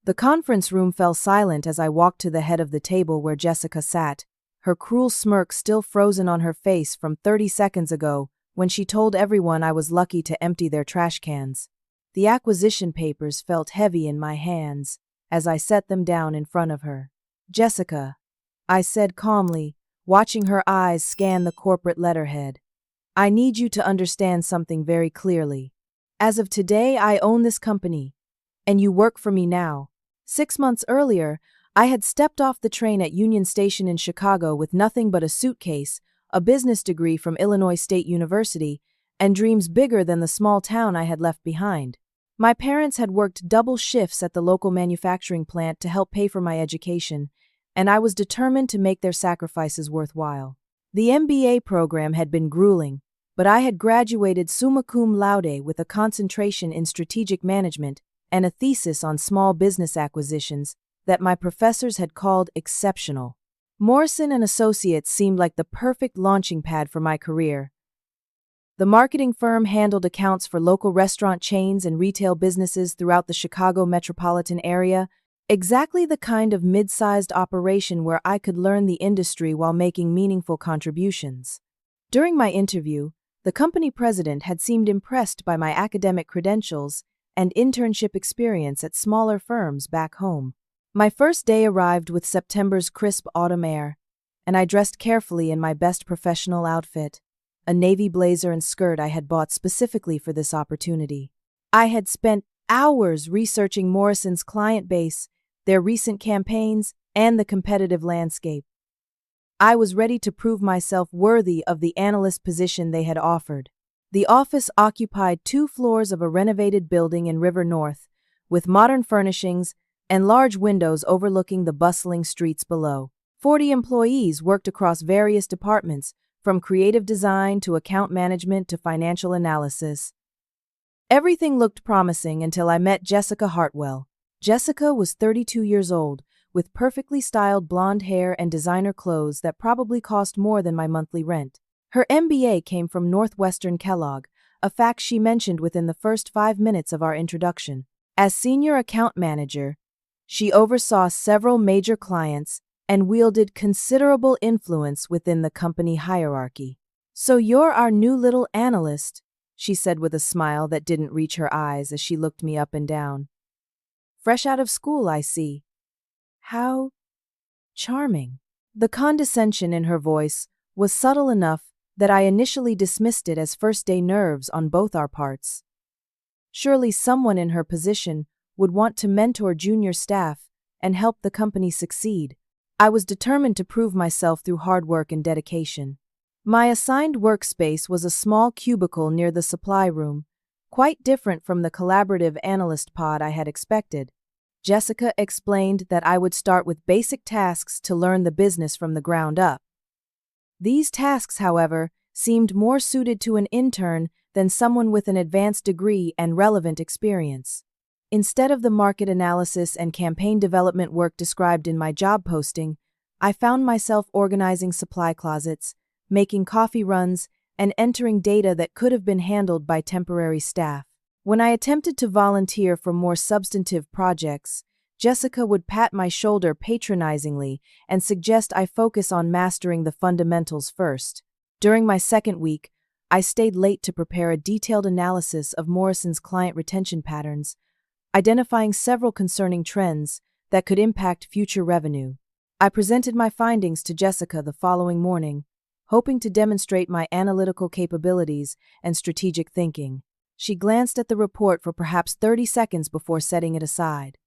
The conference room fell silent as I walked to the head of the table where Jessica sat, her cruel smirk still frozen on her face from 30 seconds ago when she told everyone I was lucky to empty their trash cans. The acquisition papers felt heavy in my hands as I set them down in front of her. "Jessica," I said calmly, watching her eyes scan the corporate letterhead. "I need you to understand something very clearly. As of today, I own this company, and you work for me now." 6 months earlier, I had stepped off the train at Union Station in Chicago with nothing but a suitcase, a business degree from Illinois State University, and dreams bigger than the small town I had left behind. My parents had worked double shifts at the local manufacturing plant to help pay for my education, and I was determined to make their sacrifices worthwhile. The MBA program had been grueling, but I had graduated summa cum laude with a concentration in strategic management and a thesis on small business acquisitions that my professors had called exceptional. Morrison & Associates seemed like the perfect launching pad for my career. The marketing firm handled accounts for local restaurant chains and retail businesses throughout the Chicago metropolitan area, exactly the kind of mid-sized operation where I could learn the industry while making meaningful contributions. During my interview, the company president had seemed impressed by my academic credentials and internship experience at smaller firms back home. My first day arrived with September's crisp autumn air, and I dressed carefully in my best professional outfit, a navy blazer and skirt I had bought specifically for this opportunity. I had spent hours researching Morrison's client base, their recent campaigns, and the competitive landscape. I was ready to prove myself worthy of the analyst position they had offered. The office occupied 2 floors of a renovated building in River North, with modern furnishings and large windows overlooking the bustling streets below. 40 employees worked across various departments, from creative design to account management to financial analysis. Everything looked promising until I met Jessica Hartwell. Jessica was 32 years old, with perfectly styled blonde hair and designer clothes that probably cost more than my monthly rent. Her MBA came from Northwestern Kellogg, a fact she mentioned within the first 5 minutes of our introduction. As senior account manager, she oversaw several major clients and wielded considerable influence within the company hierarchy. "So you're our new little analyst," she said with a smile that didn't reach her eyes as she looked me up and down. "Fresh out of school, I see. How charming." The condescension in her voice was subtle enough that I initially dismissed it as first-day nerves on both our parts. Surely someone in her position would want to mentor junior staff and help the company succeed. I was determined to prove myself through hard work and dedication. My assigned workspace was a small cubicle near the supply room, quite different from the collaborative analyst pod I had expected. Jessica explained that I would start with basic tasks to learn the business from the ground up. These tasks, however, seemed more suited to an intern than someone with an advanced degree and relevant experience. Instead of the market analysis and campaign development work described in my job posting, I found myself organizing supply closets, making coffee runs, and entering data that could have been handled by temporary staff. When I attempted to volunteer for more substantive projects, Jessica would pat my shoulder patronizingly and suggest I focus on mastering the fundamentals first. During my second week, I stayed late to prepare a detailed analysis of Morrison's client retention patterns, identifying several concerning trends that could impact future revenue. I presented my findings to Jessica the following morning, hoping to demonstrate my analytical capabilities and strategic thinking. She glanced at the report for perhaps 30 seconds before setting it aside.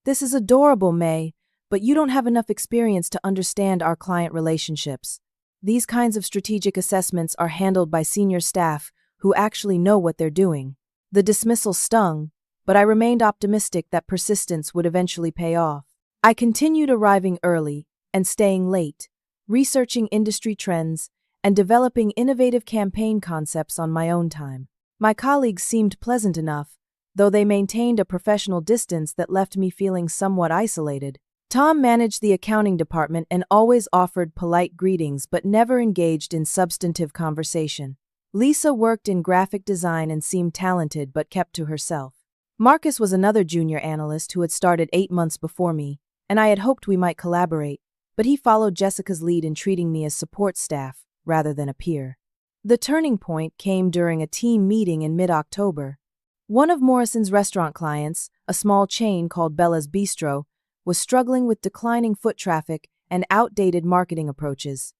"This is adorable, May, but you don't have enough experience to understand our client relationships. These kinds of strategic assessments are handled by senior staff who actually know what they're doing." The dismissal stung, but I remained optimistic that persistence would eventually pay off. I continued arriving early and staying late, researching industry trends and developing innovative campaign concepts on my own time. My colleagues seemed pleasant enough, though they maintained a professional distance that left me feeling somewhat isolated. Tom managed the accounting department and always offered polite greetings but never engaged in substantive conversation. Lisa worked in graphic design and seemed talented but kept to herself. Marcus was another junior analyst who had started 8 months before me, and I had hoped we might collaborate, but he followed Jessica's lead in treating me as support staff rather than a peer. The turning point came during a team meeting in mid-October. One of Morrison's restaurant clients, a small chain called Bella's Bistro, was struggling with declining foot traffic and outdated marketing approaches.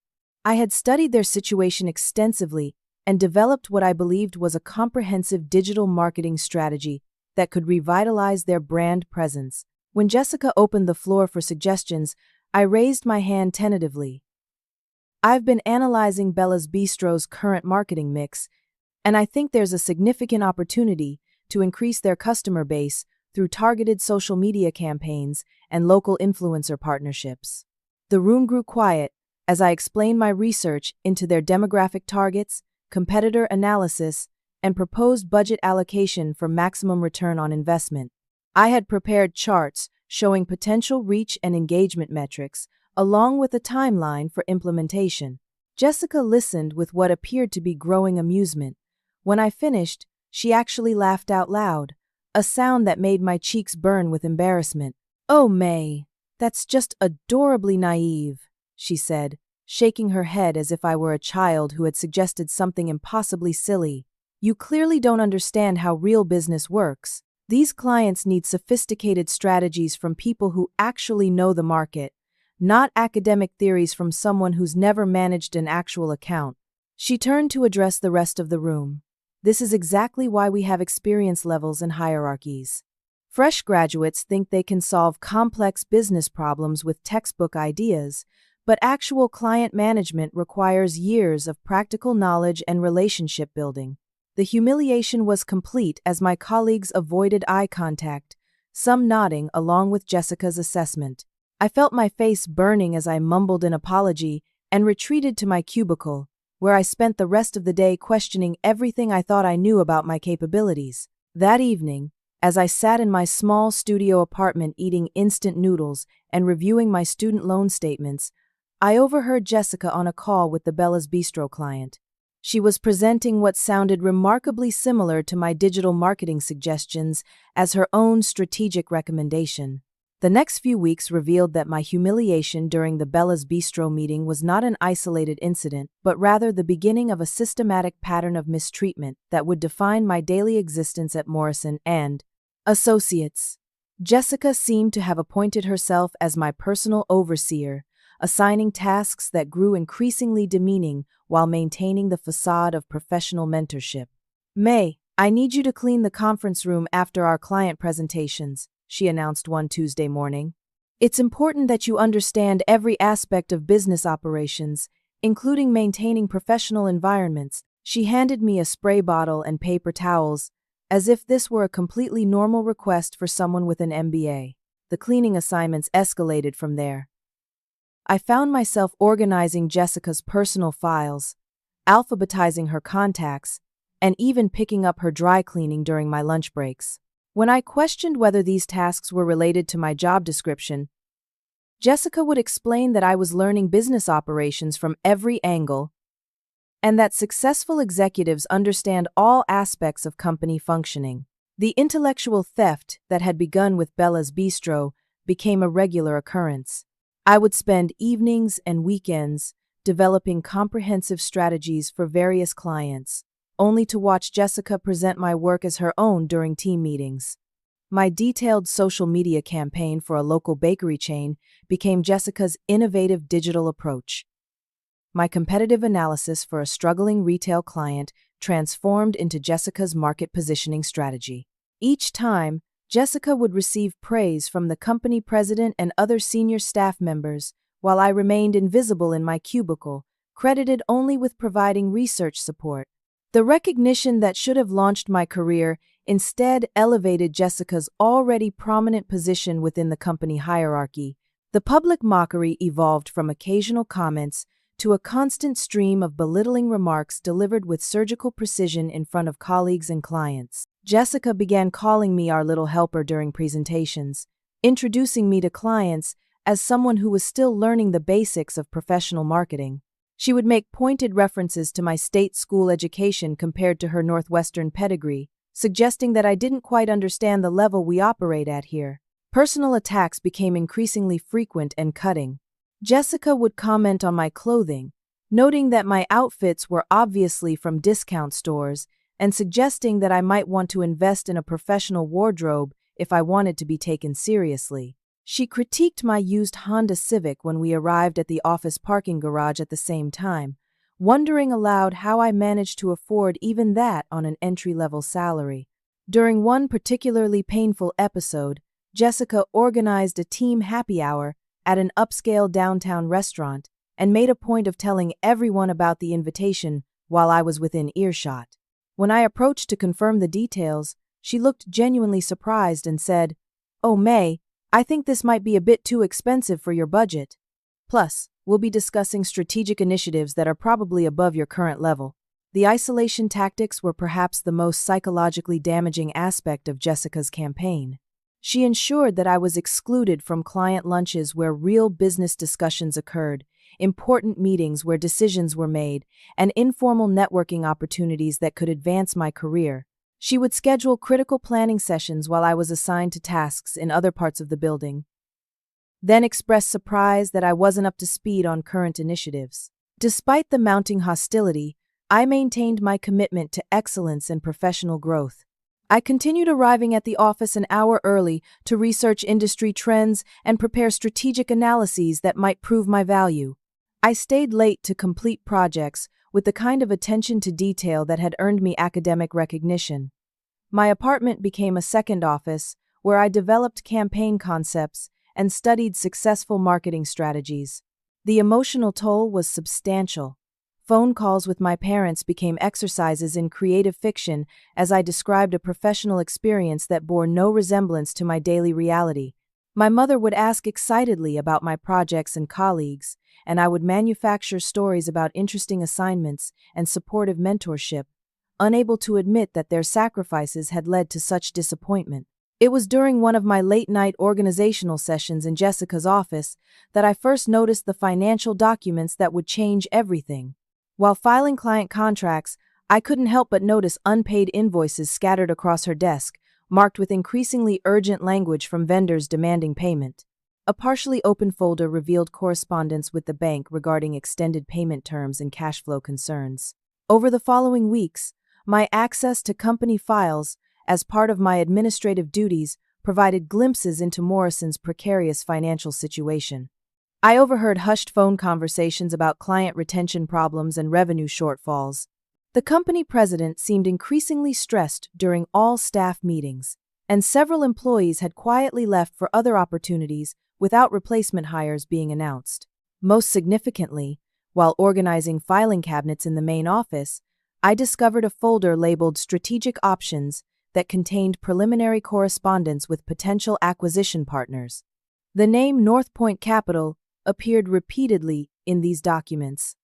I had studied their situation extensively and developed what I believed was a comprehensive digital marketing strategy that could revitalize their brand presence. When Jessica opened the floor for suggestions, I raised my hand tentatively. I've been analyzing Bella's Bistro's current marketing mix, and I think there's a significant opportunity to increase their customer base through targeted social media campaigns and local influencer partnerships. The room grew quiet as I explained my research into their demographic targets, competitor analysis, and proposed budget allocation for maximum return on investment. I had prepared charts showing potential reach and engagement metrics, along with a timeline for implementation. Jessica listened with what appeared to be growing amusement. When I finished, she actually laughed out loud, a sound that made my cheeks burn with embarrassment. "Oh, May, that's just adorably naive," she said, shaking her head as if I were a child who had suggested something impossibly silly. "You clearly don't understand how real business works. These clients need sophisticated strategies from people who actually know the market, not academic theories from someone who's never managed an actual account." She turned to address the rest of the room. "This is exactly why we have experience levels and hierarchies. Fresh graduates think they can solve complex business problems with textbook ideas, but actual client management requires years of practical knowledge and relationship building." The humiliation was complete as my colleagues avoided eye contact, some nodding along with Jessica's assessment. I felt my face burning as I mumbled an apology and retreated to my cubicle, where I spent the rest of the day questioning everything I thought I knew about my capabilities. That evening, as I sat in my small studio apartment eating instant noodles and reviewing my student loan statements, I overheard Jessica on a call with the Bella's Bistro client. She was presenting what sounded remarkably similar to my digital marketing suggestions as her own strategic recommendation. The next few weeks revealed that my humiliation during the Bella's Bistro meeting was not an isolated incident, but rather the beginning of a systematic pattern of mistreatment that would define my daily existence at Morrison and Associates. Jessica seemed to have appointed herself as my personal overseer, assigning tasks that grew increasingly demeaning while maintaining the facade of professional mentorship. "May, I need you to clean the conference room after our client presentations," she announced one Tuesday morning. "It's important that you understand every aspect of business operations, including maintaining professional environments." She handed me a spray bottle and paper towels, as if this were a completely normal request for someone with an MBA. The cleaning assignments escalated from there. I found myself organizing Jessica's personal files, alphabetizing her contacts, and even picking up her dry cleaning during my lunch breaks. When I questioned whether these tasks were related to my job description, Jessica would explain that I was learning business operations from every angle and that successful executives understand all aspects of company functioning. The intellectual theft that had begun with Bella's Bistro became a regular occurrence. I would spend evenings and weekends developing comprehensive strategies for various clients, only to watch Jessica present my work as her own during team meetings. My detailed social media campaign for a local bakery chain became Jessica's innovative digital approach. My competitive analysis for a struggling retail client transformed into Jessica's market positioning strategy. Each time, Jessica would receive praise from the company president and other senior staff members, while I remained invisible in my cubicle, credited only with providing research support. The recognition that should have launched my career instead elevated Jessica's already prominent position within the company hierarchy. The public mockery evolved from occasional comments to a constant stream of belittling remarks delivered with surgical precision in front of colleagues and clients. Jessica began calling me our little helper during presentations, introducing me to clients as someone who was still learning the basics of professional marketing. She would make pointed references to my state school education compared to her Northwestern pedigree, suggesting that I didn't quite understand the level we operate at here. Personal attacks became increasingly frequent and cutting. Jessica would comment on my clothing, noting that my outfits were obviously from discount stores and suggesting that I might want to invest in a professional wardrobe if I wanted to be taken seriously. She critiqued my used Honda Civic when we arrived at the office parking garage at the same time, wondering aloud how I managed to afford even that on an entry-level salary. During one particularly painful episode, Jessica organized a team happy hour at an upscale downtown restaurant and made a point of telling everyone about the invitation while I was within earshot. When I approached to confirm the details, she looked genuinely surprised and said, "Oh, May, I think this might be a bit too expensive for your budget. Plus, we'll be discussing strategic initiatives that are probably above your current level." The isolation tactics were perhaps the most psychologically damaging aspect of Jessica's campaign. She ensured that I was excluded from client lunches where real business discussions occurred, important meetings where decisions were made, and informal networking opportunities that could advance my career. She would schedule critical planning sessions while I was assigned to tasks in other parts of the building, then express surprise that I wasn't up to speed on current initiatives. Despite the mounting hostility, I maintained my commitment to excellence and professional growth. I continued arriving at the office an hour early to research industry trends and prepare strategic analyses that might prove my value. I stayed late to complete projects with the kind of attention to detail that had earned me academic recognition. My apartment became a second office where I developed campaign concepts and studied successful marketing strategies. The emotional toll was substantial. Phone calls with my parents became exercises in creative fiction as I described a professional experience that bore no resemblance to my daily reality. My mother would ask excitedly about my projects and colleagues, and I would manufacture stories about interesting assignments and supportive mentorship, unable to admit that their sacrifices had led to such disappointment. It was during one of my late-night organizational sessions in Jessica's office that I first noticed the financial documents that would change everything. While filing client contracts, I couldn't help but notice unpaid invoices scattered across her desk, marked with increasingly urgent language from vendors demanding payment. A partially open folder revealed correspondence with the bank regarding extended payment terms and cash flow concerns. Over the following weeks, my access to company files, as part of my administrative duties, provided glimpses into Morrison's precarious financial situation. I overheard hushed phone conversations about client retention problems and revenue shortfalls. The company president seemed increasingly stressed during all staff meetings, and several employees had quietly left for other opportunities without replacement hires being announced. Most significantly, while organizing filing cabinets in the main office, I discovered a folder labeled Strategic Options that contained preliminary correspondence with potential acquisition partners. The name North Point Capital appeared repeatedly in these documents,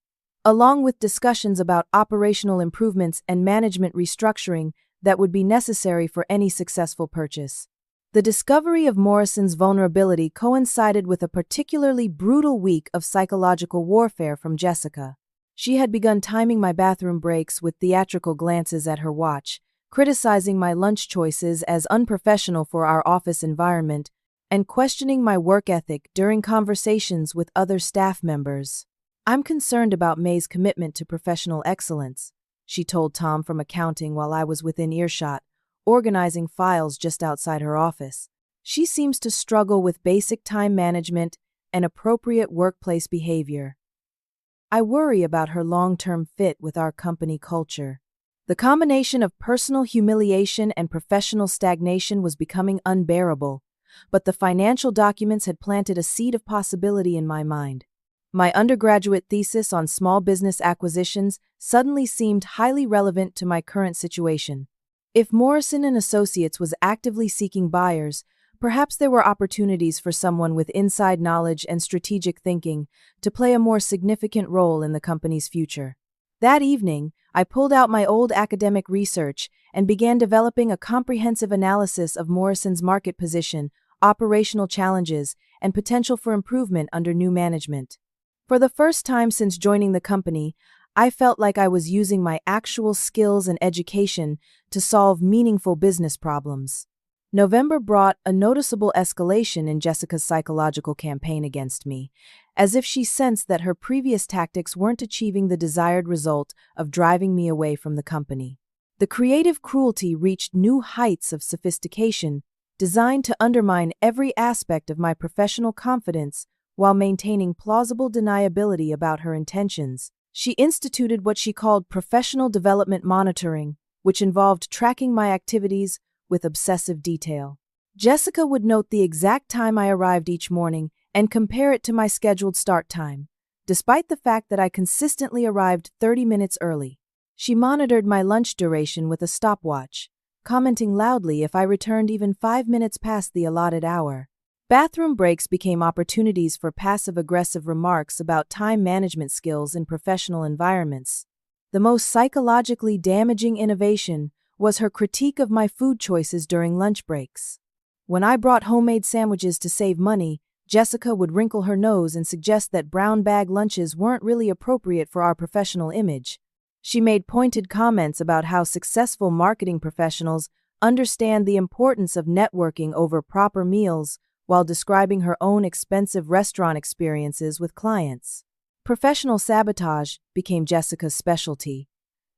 along with discussions about operational improvements and management restructuring that would be necessary for any successful purchase. The discovery of Morrison's vulnerability coincided with a particularly brutal week of psychological warfare from Jessica. She had begun timing my bathroom breaks with theatrical glances at her watch, criticizing my lunch choices as unprofessional for our office environment, and questioning my work ethic during conversations with other staff members. "I'm concerned about May's commitment to professional excellence," she told Tom from accounting while I was within earshot, organizing files just outside her office. "She seems to struggle with basic time management and appropriate workplace behavior. I worry about her long-term fit with our company culture." The combination of personal humiliation and professional stagnation was becoming unbearable, but the financial documents had planted a seed of possibility in my mind. My undergraduate thesis on small business acquisitions suddenly seemed highly relevant to my current situation. If Morrison & Associates was actively seeking buyers, perhaps there were opportunities for someone with inside knowledge and strategic thinking to play a more significant role in the company's future. That evening, I pulled out my old academic research and began developing a comprehensive analysis of Morrison's market position, operational challenges, and potential for improvement under new management. For the first time since joining the company, I felt like I was using my actual skills and education to solve meaningful business problems. November brought a noticeable escalation in Jessica's psychological campaign against me, as if she sensed that her previous tactics weren't achieving the desired result of driving me away from the company. The creative cruelty reached new heights of sophistication, designed to undermine every aspect of my professional confidence while maintaining plausible deniability about her intentions. She instituted what she called professional development monitoring, which involved tracking my activities with obsessive detail. Jessica would note the exact time I arrived each morning and compare it to my scheduled start time, despite the fact that I consistently arrived 30 minutes early. She monitored my lunch duration with a stopwatch, commenting loudly if I returned even 5 minutes past the allotted hour. Bathroom breaks became opportunities for passive-aggressive remarks about time management skills in professional environments. The most psychologically damaging innovation was her critique of my food choices during lunch breaks. When I brought homemade sandwiches to save money, Jessica would wrinkle her nose and suggest that brown bag lunches weren't really appropriate for our professional image. She made pointed comments about how successful marketing professionals understand the importance of networking over proper meals, while describing her own expensive restaurant experiences with clients. Professional sabotage became Jessica's specialty.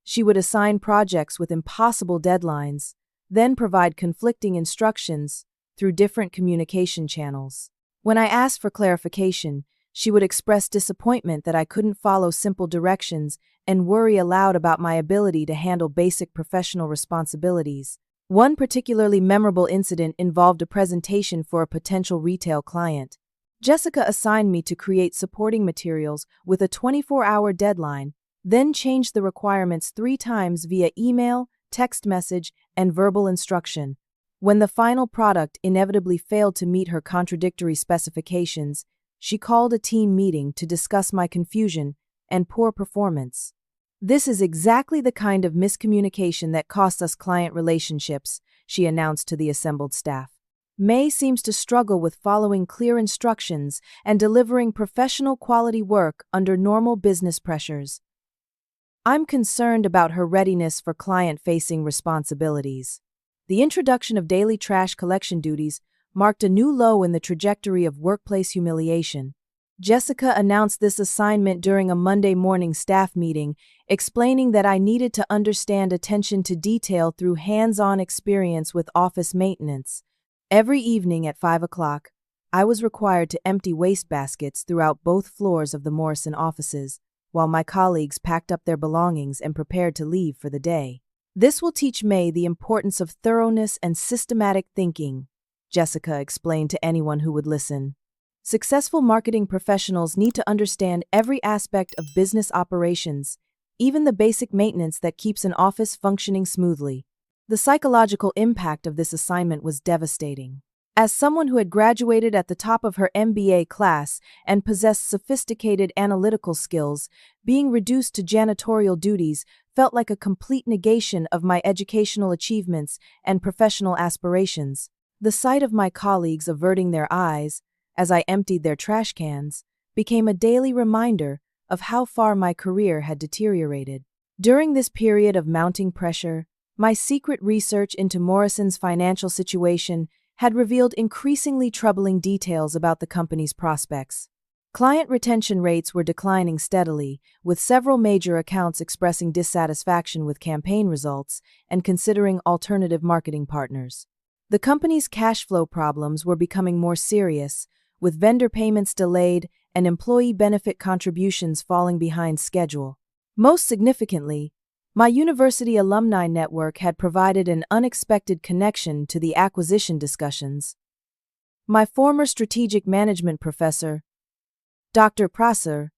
She would assign projects with impossible deadlines, then provide conflicting instructions through different communication channels. When I asked for clarification, she would express disappointment that I couldn't follow simple directions and worry aloud about my ability to handle basic professional responsibilities. One particularly memorable incident involved a presentation for a potential retail client. Jessica assigned me to create supporting materials with a 24-hour deadline, then changed the requirements 3 times via email, text message, and verbal instruction. When the final product inevitably failed to meet her contradictory specifications, she called a team meeting to discuss my confusion and poor performance. "This is exactly the kind of miscommunication that costs us client relationships," she announced to the assembled staff. "May seems to struggle with following clear instructions and delivering professional quality work under normal business pressures. I'm concerned about her readiness for client-facing responsibilities." The introduction of daily trash collection duties marked a new low in the trajectory of workplace humiliation. Jessica announced this assignment during a Monday morning staff meeting, explaining that I needed to understand attention to detail through hands-on experience with office maintenance. Every evening at 5 o'clock, I was required to empty waste baskets throughout both floors of the Morrison offices, while my colleagues packed up their belongings and prepared to leave for the day. "This will teach May the importance of thoroughness and systematic thinking," Jessica explained to anyone who would listen. "Successful marketing professionals need to understand every aspect of business operations, even the basic maintenance that keeps an office functioning smoothly." The psychological impact of this assignment was devastating. As someone who had graduated at the top of her MBA class and possessed sophisticated analytical skills, being reduced to janitorial duties felt like a complete negation of my educational achievements and professional aspirations. The sight of my colleagues averting their eyes as I emptied their trash cans became a daily reminder of how far my career had deteriorated. During this period of mounting pressure, my secret research into Morrison's financial situation had revealed increasingly troubling details about the company's prospects. Client retention rates were declining steadily, with several major accounts expressing dissatisfaction with campaign results and considering alternative marketing partners. The company's cash flow problems were becoming more serious, with vendor payments delayed and employee benefit contributions falling behind schedule. Most significantly, my university alumni network had provided an unexpected connection to the acquisition discussions. My former strategic management professor, Dr. Prosser,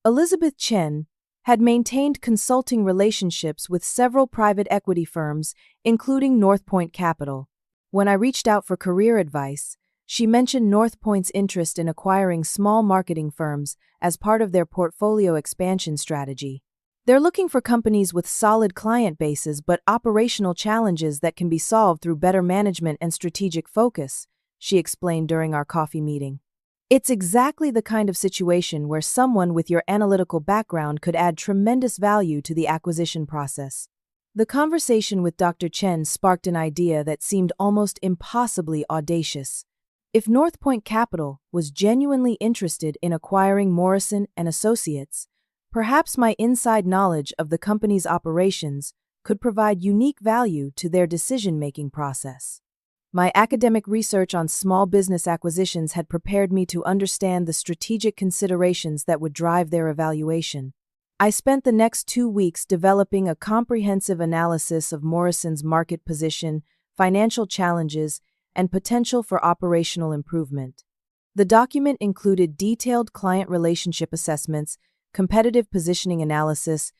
Elizabeth Chen, had maintained consulting relationships with several private equity firms, including North Point Capital. When I reached out for career advice, she mentioned North Point's interest in acquiring small marketing firms as part of their portfolio expansion strategy. "They're looking for companies with solid client bases but operational challenges that can be solved through better management and strategic focus," she explained during our coffee meeting. It's exactly the kind of situation where someone with your analytical background could add tremendous value to the acquisition process. The conversation with Dr. Chen sparked an idea that seemed almost impossibly audacious. If North Point Capital was genuinely interested in acquiring Morrison and Associates, perhaps my inside knowledge of the company's operations could provide unique value to their decision-making process. My academic research on small business acquisitions had prepared me to understand the strategic considerations that would drive their evaluation. I spent the next 2 weeks developing a comprehensive analysis of Morrison's market position, financial challenges, and potential for operational improvement. The document included detailed client relationship assessments, competitive positioning analysis,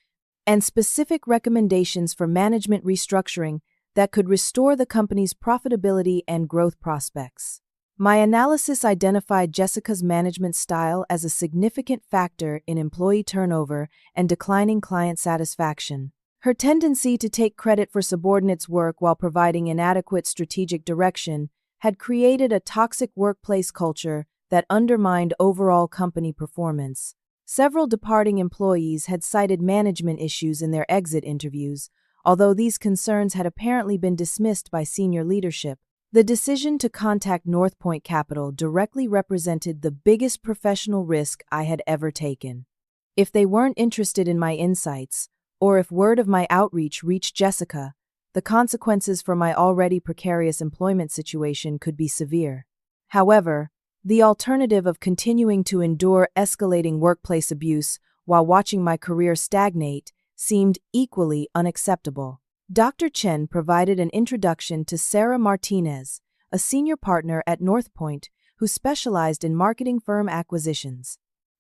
and specific recommendations for management restructuring that could restore the company's profitability and growth prospects. My analysis identified Jessica's management style as a significant factor in employee turnover and declining client satisfaction. Her tendency to take credit for subordinates' work while providing inadequate strategic direction had created a toxic workplace culture that undermined overall company performance. Several departing employees had cited management issues in their exit interviews, although these concerns had apparently been dismissed by senior leadership. The decision to contact North Point Capital directly represented the biggest professional risk I had ever taken. If they weren't interested in my insights, or if word of my outreach reached Jessica, the consequences for my already precarious employment situation could be severe. However, the alternative of continuing to endure escalating workplace abuse while watching my career stagnate seemed equally unacceptable. Dr. Chen provided an introduction to Sarah Martinez, a senior partner at North Point who specialized in marketing firm acquisitions.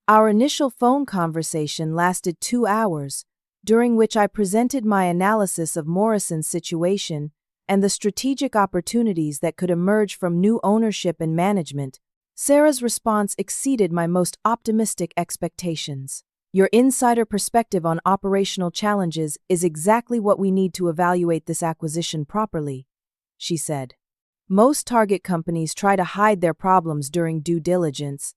Our initial phone conversation lasted 2 hours, during which I presented my analysis of Morrison's situation and the strategic opportunities that could emerge from new ownership and management. Sarah's response exceeded my most optimistic expectations. Your insider perspective on operational challenges is exactly what we need to evaluate this acquisition properly, she said. Most target companies try to hide their problems during due diligence,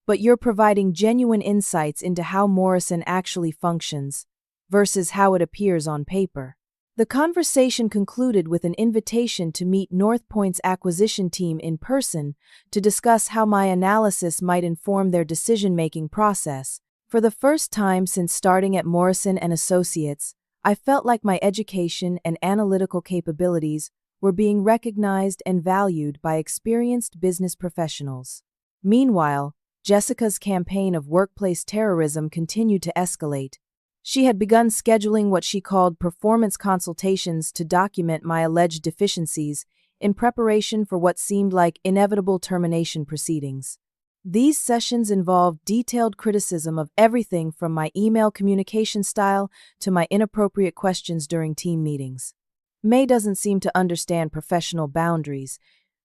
but you're providing genuine insights into how Morrison actually functions versus how it appears on paper. The conversation concluded with an invitation to meet North Point's acquisition team in person to discuss how my analysis might inform their decision-making process. For the first time since starting at Morrison and Associates, I felt like my education and analytical capabilities were being recognized and valued by experienced business professionals. Meanwhile, Jessica's campaign of workplace terrorism continued to escalate. She had begun scheduling what she called performance consultations to document my alleged deficiencies in preparation for what seemed like inevitable termination proceedings. These sessions involved detailed criticism of everything from my email communication style to my inappropriate questions during team meetings. May doesn't seem to understand professional boundaries,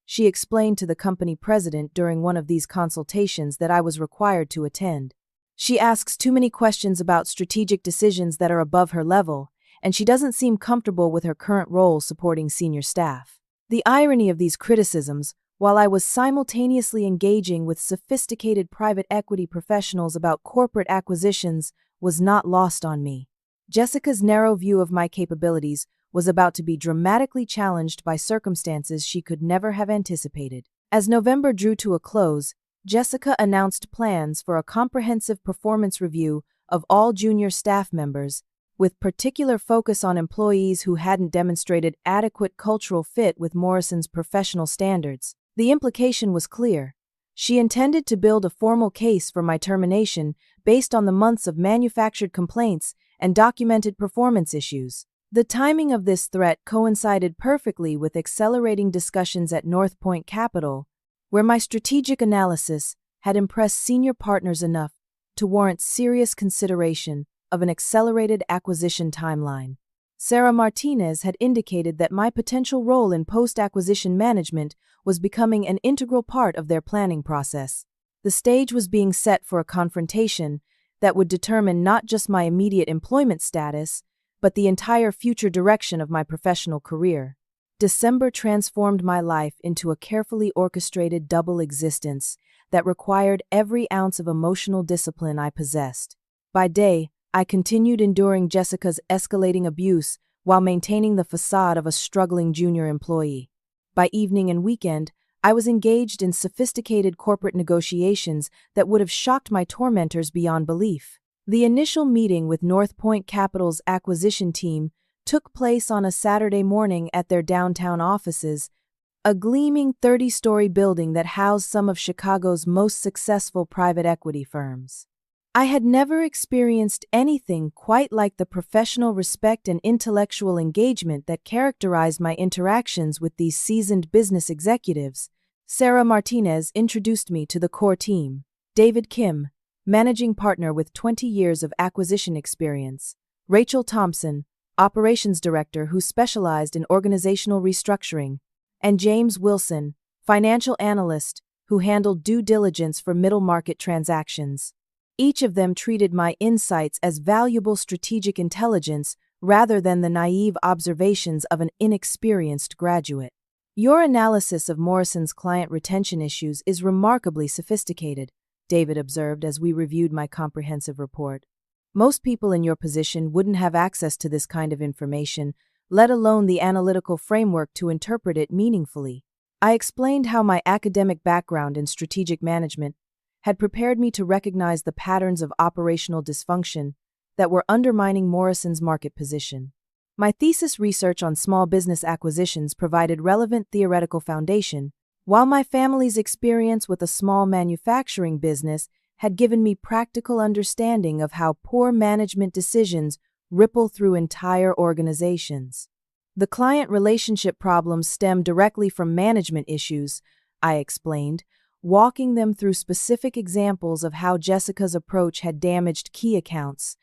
she explained to the company president during one of these consultations that I was required to attend. She asks too many questions about strategic decisions that are above her level, and she doesn't seem comfortable with her current role supporting senior staff. The irony of these criticisms, while I was simultaneously engaging with sophisticated private equity professionals about corporate acquisitions, was not lost on me. Jessica's narrow view of my capabilities was about to be dramatically challenged by circumstances she could never have anticipated. As November drew to a close, Jessica announced plans for a comprehensive performance review of all junior staff members, with particular focus on employees who hadn't demonstrated adequate cultural fit with Morrison's professional standards. The implication was clear. She intended to build a formal case for my termination based on the months of manufactured complaints and documented performance issues. The timing of this threat coincided perfectly with accelerating discussions at North Point Capital, where my strategic analysis had impressed senior partners enough to warrant serious consideration of an accelerated acquisition timeline. Sarah Martinez had indicated that my potential role in post-acquisition management was becoming an integral part of their planning process. The stage was being set for a confrontation that would determine not just my immediate employment status, but the entire future direction of my professional career. December transformed my life into a carefully orchestrated double existence that required every ounce of emotional discipline I possessed. By day, I continued enduring Jessica's escalating abuse while maintaining the facade of a struggling junior employee. By evening and weekend, I was engaged in sophisticated corporate negotiations that would have shocked my tormentors beyond belief. The initial meeting with North Point Capital's acquisition team took place on a Saturday morning at their downtown offices, a gleaming 30-story building that housed some of Chicago's most successful private equity firms. I had never experienced anything quite like the professional respect and intellectual engagement that characterized my interactions with these seasoned business executives. Sarah Martinez introduced me to the core team. David Kim, managing partner with 20 years of acquisition experience. Rachel Thompson, operations director who specialized in organizational restructuring. And James Wilson, financial analyst who handled due diligence for middle-market transactions. Each of them treated my insights as valuable strategic intelligence rather than the naive observations of an inexperienced graduate. Your analysis of Morrison's client retention issues is remarkably sophisticated, David observed as we reviewed my comprehensive report. Most people in your position wouldn't have access to this kind of information, let alone the analytical framework to interpret it meaningfully. I explained how my academic background in strategic management had prepared me to recognize the patterns of operational dysfunction that were undermining Morrison's market position. My thesis research on small business acquisitions provided relevant theoretical foundation, while my family's experience with a small manufacturing business had given me practical understanding of how poor management decisions ripple through entire organizations. The client relationship problems stem directly from management issues, I explained, walking them through specific examples of how Jessica's approach had damaged key accounts.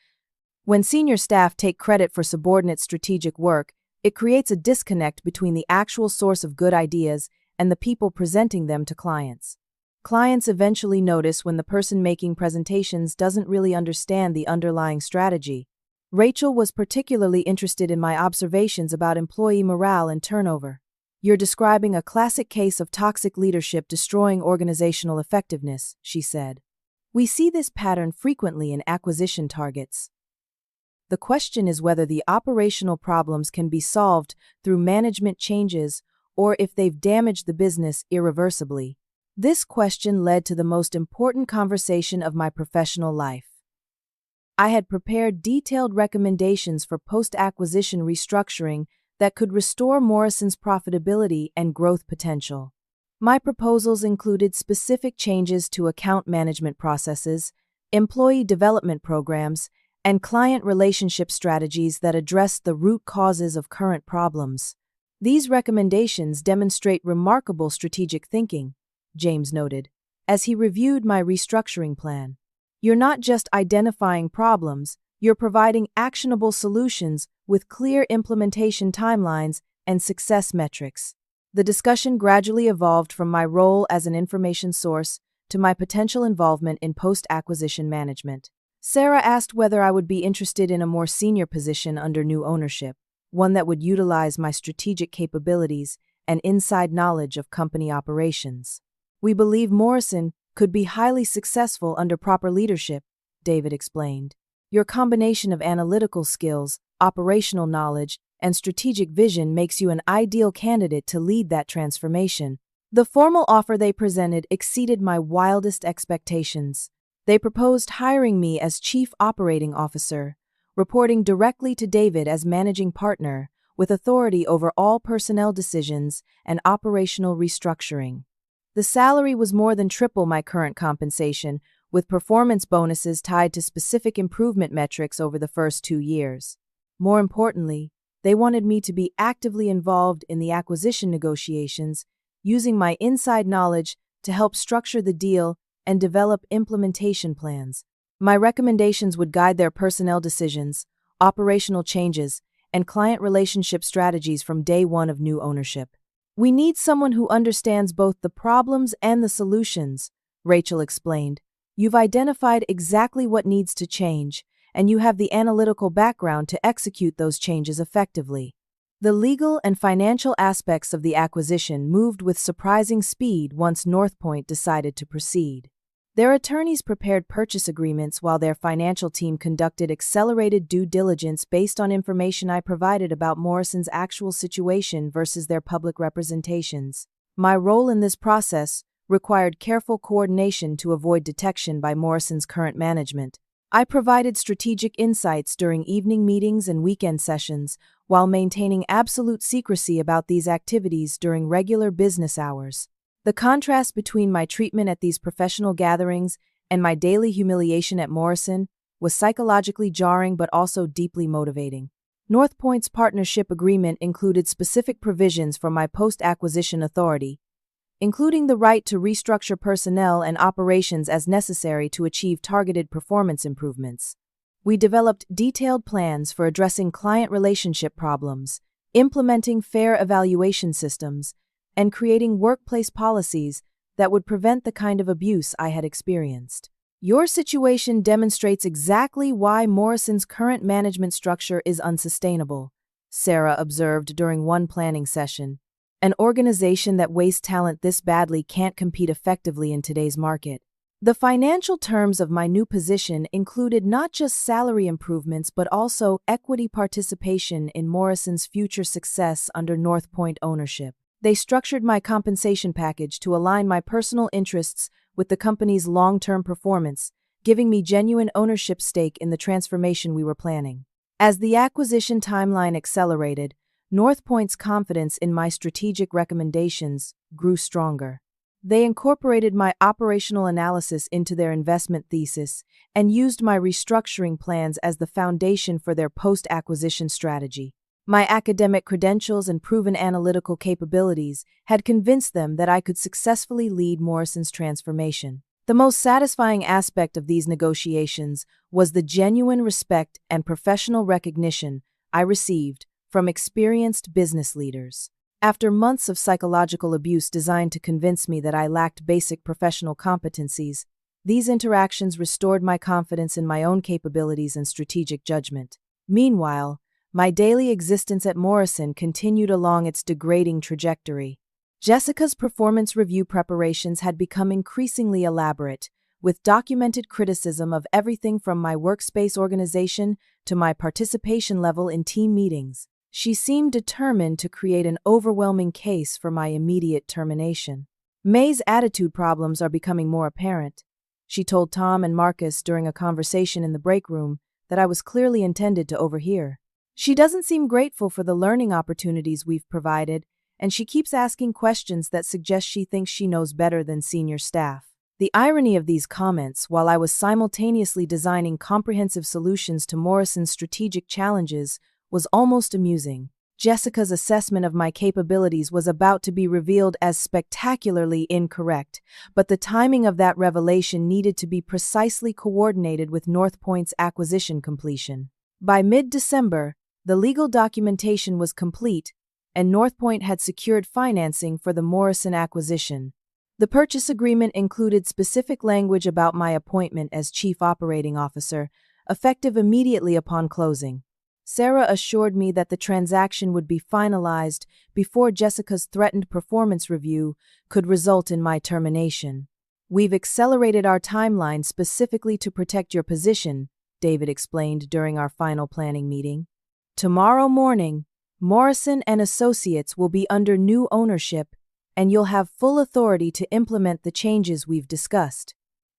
When senior staff take credit for subordinate strategic work, it creates a disconnect between the actual source of good ideas and the people presenting them to clients. Clients eventually notice when the person making presentations doesn't really understand the underlying strategy. Rachel was particularly interested in my observations about employee morale and turnover. You're describing a classic case of toxic leadership destroying organizational effectiveness, she said. We see this pattern frequently in acquisition targets. The question is whether the operational problems can be solved through management changes or if they've damaged the business irreversibly. This question led to the most important conversation of my professional life. I had prepared detailed recommendations for post-acquisition restructuring that could restore Morrison's profitability and growth potential. My proposals included specific changes to account management processes, employee development programs, and client relationship strategies that addressed the root causes of current problems. These recommendations demonstrate remarkable strategic thinking, James noted, as he reviewed my restructuring plan. You're not just identifying problems, you're providing actionable solutions with clear implementation timelines and success metrics. The discussion gradually evolved from my role as an information source to my potential involvement in post-acquisition management. Sarah asked whether I would be interested in a more senior position under new ownership, one that would utilize my strategic capabilities and inside knowledge of company operations. We believe Morrison could be highly successful under proper leadership, David explained. Your combination of analytical skills, operational knowledge, and strategic vision makes you an ideal candidate to lead that transformation. The formal offer they presented exceeded my wildest expectations. They proposed hiring me as Chief Operating Officer, reporting directly to David as Managing Partner, with authority over all personnel decisions and operational restructuring. The salary was more than triple my current compensation, with performance bonuses tied to specific improvement metrics over the first 2 years. More importantly, they wanted me to be actively involved in the acquisition negotiations, using my inside knowledge to help structure the deal and develop implementation plans. My recommendations would guide their personnel decisions, operational changes, and client relationship strategies from day one of new ownership. We need someone who understands both the problems and the solutions, Rachel explained. You've identified exactly what needs to change, and you have the analytical background to execute those changes effectively. The legal and financial aspects of the acquisition moved with surprising speed once Northpoint decided to proceed. Their attorneys prepared purchase agreements while their financial team conducted accelerated due diligence based on information I provided about Morrison's actual situation versus their public representations. My role in this process required careful coordination to avoid detection by Morrison's current management. I provided strategic insights during evening meetings and weekend sessions, while maintaining absolute secrecy about these activities during regular business hours. The contrast between my treatment at these professional gatherings and my daily humiliation at Morrison was psychologically jarring but also deeply motivating. Northpoint's partnership agreement included specific provisions for my post-acquisition authority, including the right to restructure personnel and operations as necessary to achieve targeted performance improvements. We developed detailed plans for addressing client relationship problems, implementing fair evaluation systems, and creating workplace policies that would prevent the kind of abuse I had experienced. Your situation demonstrates exactly why Morrison's current management structure is unsustainable, Sarah observed during one planning session. An organization that wastes talent this badly can't compete effectively in today's market. The financial terms of my new position included not just salary improvements but also equity participation in Morrison's future success under Northpoint ownership. They structured my compensation package to align my personal interests with the company's long-term performance, giving me genuine ownership stake in the transformation we were planning. As the acquisition timeline accelerated, Northpoint's confidence in my strategic recommendations grew stronger. They incorporated my operational analysis into their investment thesis and used my restructuring plans as the foundation for their post-acquisition strategy. My academic credentials and proven analytical capabilities had convinced them that I could successfully lead Morrison's transformation. The most satisfying aspect of these negotiations was the genuine respect and professional recognition I received from experienced business leaders. After months of psychological abuse designed to convince me that I lacked basic professional competencies, these interactions restored my confidence in my own capabilities and strategic judgment. Meanwhile, my daily existence at Morrison continued along its degrading trajectory. Jessica's performance review preparations had become increasingly elaborate, with documented criticism of everything from my workspace organization to my participation level in team meetings. She seemed determined to create an overwhelming case for my immediate termination. May's attitude problems are becoming more apparent. She told Tom and Marcus during a conversation in the break room that I was clearly intended to overhear. She doesn't seem grateful for the learning opportunities we've provided, and she keeps asking questions that suggest she thinks she knows better than senior staff. The irony of these comments, while I was simultaneously designing comprehensive solutions to Morrison's strategic challenges, was almost amusing. Jessica's assessment of my capabilities was about to be revealed as spectacularly incorrect, but the timing of that revelation needed to be precisely coordinated with Northpoint's acquisition completion. By mid-December, the legal documentation was complete, and Northpoint had secured financing for the Morrison acquisition. The purchase agreement included specific language about my appointment as Chief Operating Officer, effective immediately upon closing. Sarah assured me that the transaction would be finalized before Jessica's threatened performance review could result in my termination. "We've accelerated our timeline specifically to protect your position," David explained during our final planning meeting. "Tomorrow morning, Morrison and Associates will be under new ownership, and you'll have full authority to implement the changes we've discussed."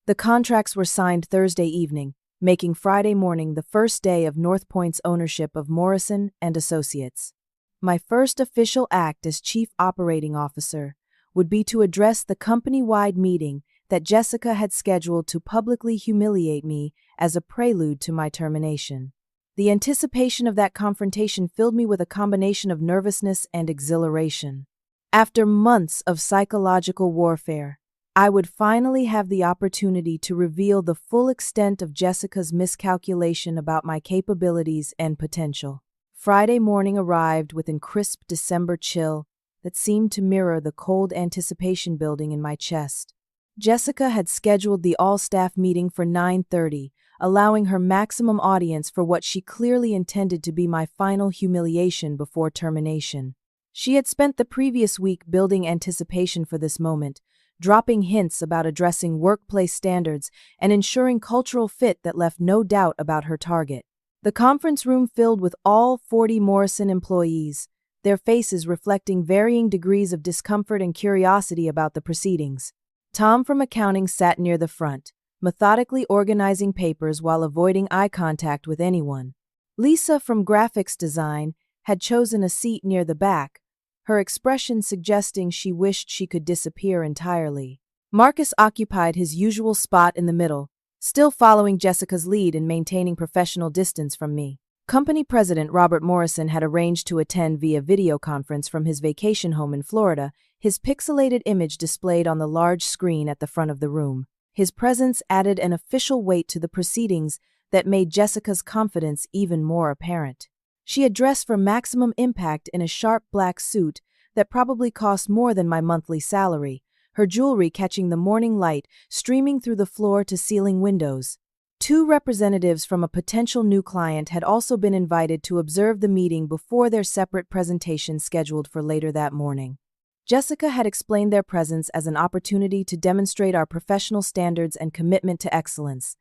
The contracts were signed Thursday evening, making Friday morning the first day of Northpoint's ownership of Morrison and Associates. My first official act as Chief Operating Officer would be to address the company-wide meeting that Jessica had scheduled to publicly humiliate me as a prelude to my termination. The anticipation of that confrontation filled me with a combination of nervousness and exhilaration. After months of psychological warfare, I would finally have the opportunity to reveal the full extent of Jessica's miscalculation about my capabilities and potential. Friday morning arrived with a crisp December chill that seemed to mirror the cold anticipation building in my chest. Jessica had scheduled the all-staff meeting for 9:30, allowing her maximum audience for what she clearly intended to be my final humiliation before termination. She had spent the previous week building anticipation for this moment, dropping hints about addressing workplace standards and ensuring cultural fit that left no doubt about her target. The conference room filled with all 40 Morrison employees, their faces reflecting varying degrees of discomfort and curiosity about the proceedings. Tom from accounting sat near the front, methodically organizing papers while avoiding eye contact with anyone. Lisa from graphics design had chosen a seat near the back, her expression suggesting she wished she could disappear entirely. Marcus occupied his usual spot in the middle, still following Jessica's lead in maintaining professional distance from me. Company President Robert Morrison had arranged to attend via video conference from his vacation home in Florida, his pixelated image displayed on the large screen at the front of the room. His presence added an official weight to the proceedings that made Jessica's confidence even more apparent. She had dressed for maximum impact in a sharp black suit that probably cost more than my monthly salary, her jewelry catching the morning light streaming through the floor-to-ceiling windows. 2 representatives from a potential new client had also been invited to observe the meeting before their separate presentations scheduled for later that morning. Jessica had explained their presence as an opportunity to demonstrate our professional standards and commitment to excellence.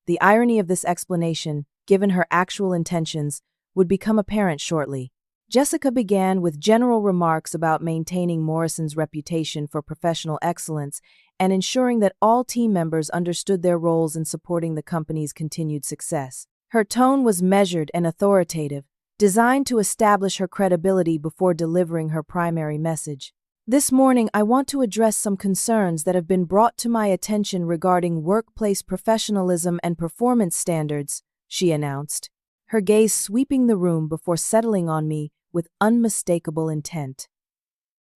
The irony of this explanation, given her actual intentions, would become apparent shortly. Jessica began with general remarks about maintaining Morrison's reputation for professional excellence and ensuring that all team members understood their roles in supporting the company's continued success. Her tone was measured and authoritative, designed to establish her credibility before delivering her primary message. This morning, I want to address some concerns that have been brought to my attention regarding workplace professionalism and performance standards, she announced, her gaze sweeping the room before settling on me with unmistakable intent.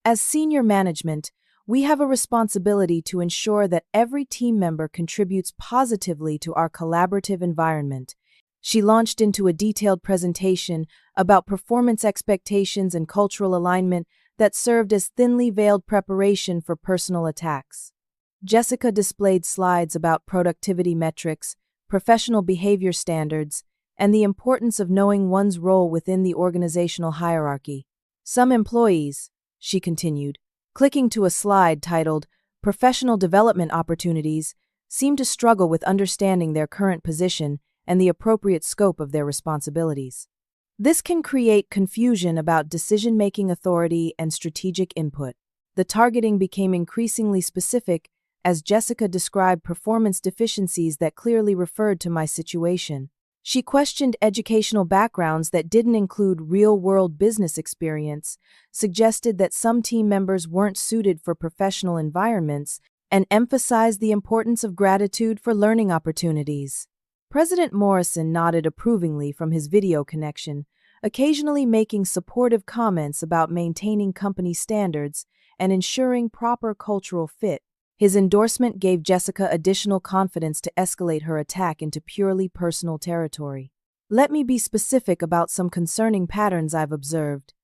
As senior management, we have a responsibility to ensure that every team member contributes positively to our collaborative environment. She launched into a detailed presentation about performance expectations and cultural alignment that served as thinly veiled preparation for personal attacks. Jessica displayed slides about productivity metrics, professional behavior standards, and the importance of knowing one's role within the organizational hierarchy. Some employees, she continued, clicking to a slide titled Professional Development Opportunities, seem to struggle with understanding their current position and the appropriate scope of their responsibilities. This can create confusion about decision-making authority and strategic input. The targeting became increasingly specific as Jessica described performance deficiencies that clearly referred to my situation. She questioned educational backgrounds that didn't include real-world business experience, suggested that some team members weren't suited for professional environments, and emphasized the importance of gratitude for learning opportunities. President Morrison nodded approvingly from his video connection, occasionally making supportive comments about maintaining company standards and ensuring proper cultural fit. His endorsement gave Jessica additional confidence to escalate her attack into purely personal territory. "Let me be specific about some concerning patterns I've observed,"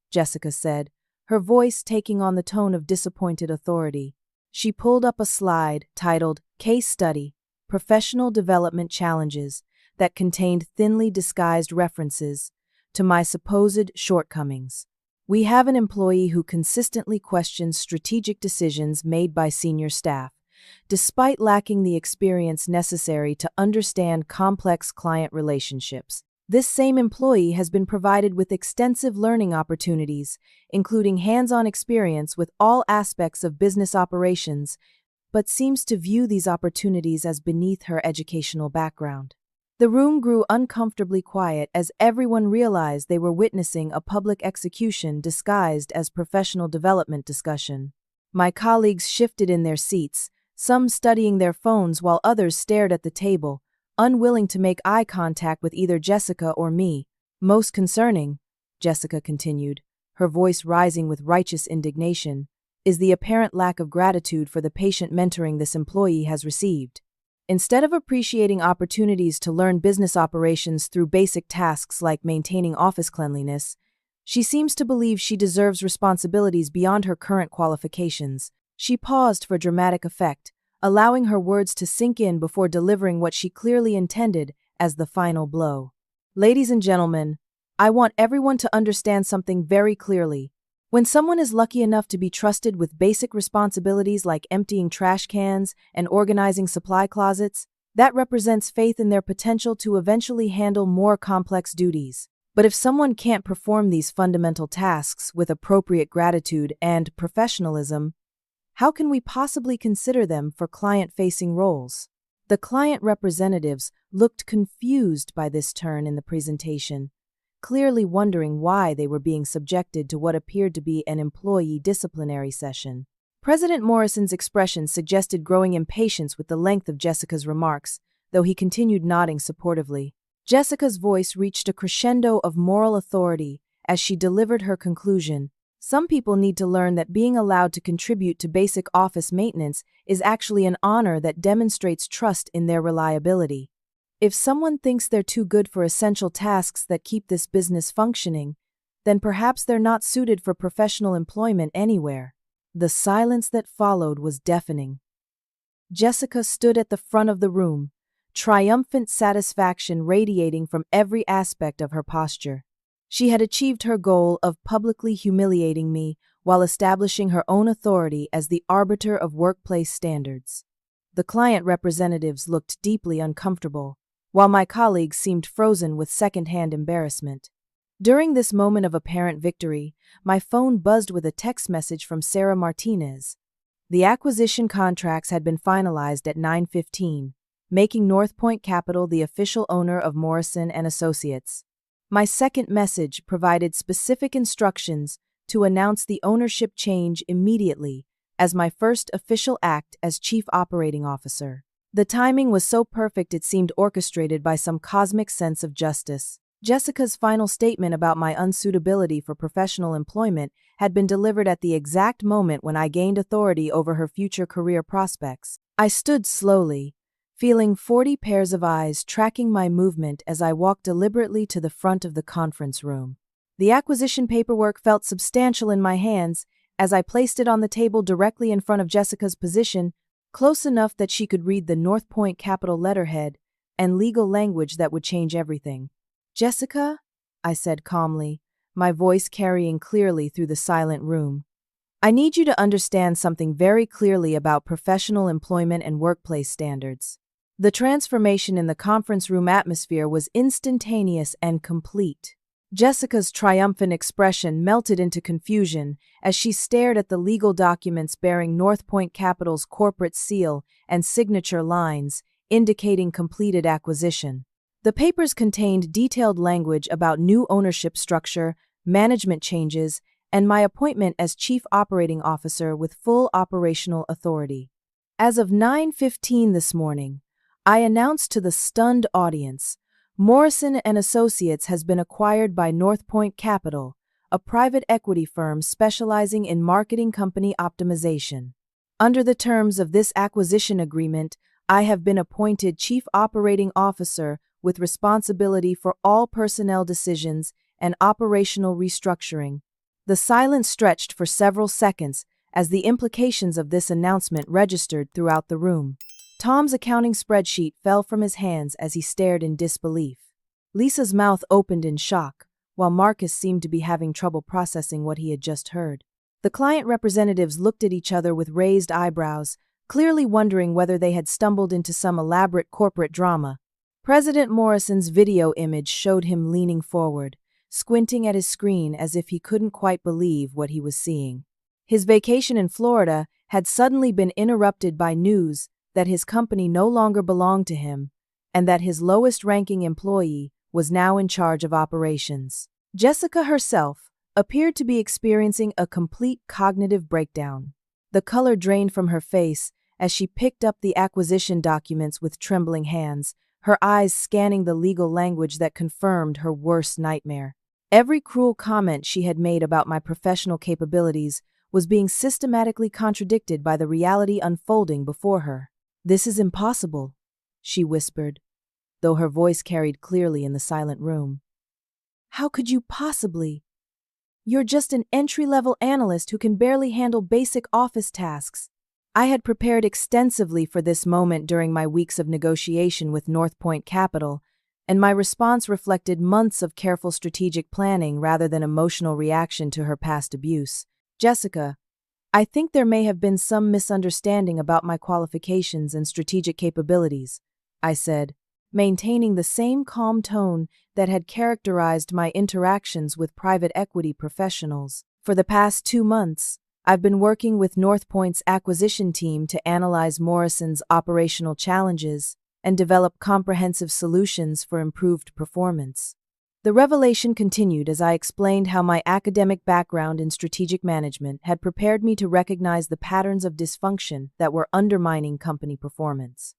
Jessica said, her voice taking on the tone of disappointed authority. She pulled up a slide titled Case Study, Professional Development Challenges, that contained thinly disguised references to my supposed shortcomings. "We have an employee who consistently questions strategic decisions made by senior staff, despite lacking the experience necessary to understand complex client relationships. This same employee has been provided with extensive learning opportunities, including hands-on experience with all aspects of business operations, but seems to view these opportunities as beneath her educational background." The room grew uncomfortably quiet as everyone realized they were witnessing a public execution disguised as professional development discussion. My colleagues shifted in their seats, some studying their phones while others stared at the table, unwilling to make eye contact with either Jessica or me. "Most concerning," Jessica continued, her voice rising with righteous indignation, "is the apparent lack of gratitude for the patient mentoring this employee has received. Instead of appreciating opportunities to learn business operations through basic tasks like maintaining office cleanliness, she seems to believe she deserves responsibilities beyond her current qualifications." She paused for dramatic effect, allowing her words to sink in before delivering what she clearly intended as the final blow. Ladies and gentlemen, I want everyone to understand something very clearly. When someone is lucky enough to be trusted with basic responsibilities like emptying trash cans and organizing supply closets, that represents faith in their potential to eventually handle more complex duties. But if someone can't perform these fundamental tasks with appropriate gratitude and professionalism, how can we possibly consider them for client-facing roles? The client representatives looked confused by this turn in the presentation, clearly wondering why they were being subjected to what appeared to be an employee disciplinary session. President Morrison's expression suggested growing impatience with the length of Jessica's remarks, though he continued nodding supportively. Jessica's voice reached a crescendo of moral authority as she delivered her conclusion. Some people need to learn that being allowed to contribute to basic office maintenance is actually an honor that demonstrates trust in their reliability. If someone thinks they're too good for essential tasks that keep this business functioning, then perhaps they're not suited for professional employment anywhere. The silence that followed was deafening. Jessica stood at the front of the room, triumphant satisfaction radiating from every aspect of her posture. She had achieved her goal of publicly humiliating me while establishing her own authority as the arbiter of workplace standards. The client representatives looked deeply uncomfortable, while my colleagues seemed frozen with second-hand embarrassment. During this moment of apparent victory, my phone buzzed with a text message from Sarah Martinez. The acquisition contracts had been finalized at 9:15, making North Point Capital the official owner of Morrison & Associates. My second message provided specific instructions to announce the ownership change immediately as my first official act as Chief Operating Officer. The timing was so perfect it seemed orchestrated by some cosmic sense of justice. Jessica's final statement about my unsuitability for professional employment had been delivered at the exact moment when I gained authority over her future career prospects. I stood slowly, feeling 40 pairs of eyes tracking my movement as I walked deliberately to the front of the conference room. The acquisition paperwork felt substantial in my hands as I placed it on the table directly in front of Jessica's position, close enough that she could read the North Point Capital letterhead and legal language that would change everything. "Jessica," I said calmly, my voice carrying clearly through the silent room, "I need you to understand something very clearly about professional employment and workplace standards." The transformation in the conference room atmosphere was instantaneous and complete. Jessica's triumphant expression melted into confusion as she stared at the legal documents bearing North Point Capital's corporate seal and signature lines, indicating completed acquisition. The papers contained detailed language about new ownership structure, management changes, and my appointment as Chief Operating Officer with full operational authority. As of 9:15 this morning, I announced to the stunned audience, Morrison & Associates has been acquired by North Point Capital, a private equity firm specializing in marketing company optimization. Under the terms of this acquisition agreement, I have been appointed Chief Operating Officer with responsibility for all personnel decisions and operational restructuring. The silence stretched for several seconds as the implications of this announcement registered throughout the room. Tom's accounting spreadsheet fell from his hands as he stared in disbelief. Lisa's mouth opened in shock, while Marcus seemed to be having trouble processing what he had just heard. The client representatives looked at each other with raised eyebrows, clearly wondering whether they had stumbled into some elaborate corporate drama. President Morrison's video image showed him leaning forward, squinting at his screen as if he couldn't quite believe what he was seeing. His vacation in Florida had suddenly been interrupted by news that his company no longer belonged to him, and that his lowest-ranking employee was now in charge of operations. Jessica herself appeared to be experiencing a complete cognitive breakdown. The color drained from her face as she picked up the acquisition documents with trembling hands, her eyes scanning the legal language that confirmed her worst nightmare. Every cruel comment she had made about my professional capabilities was being systematically contradicted by the reality unfolding before her. "This is impossible," she whispered, though her voice carried clearly in the silent room. "How could you possibly? You're just an entry-level analyst who can barely handle basic office tasks." I had prepared extensively for this moment during my weeks of negotiation with North Point Capital, and my response reflected months of careful strategic planning rather than emotional reaction to her past abuse. Jessica, I think there may have been some misunderstanding about my qualifications and strategic capabilities, I said, maintaining the same calm tone that had characterized my interactions with private equity professionals. For the past 2 months, I've been working with North Point's acquisition team to analyze Morrison's operational challenges and develop comprehensive solutions for improved performance. The revelation continued as I explained how my academic background in strategic management had prepared me to recognize the patterns of dysfunction that were undermining company performance.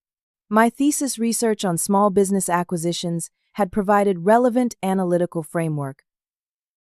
My thesis research on small business acquisitions had provided relevant analytical framework,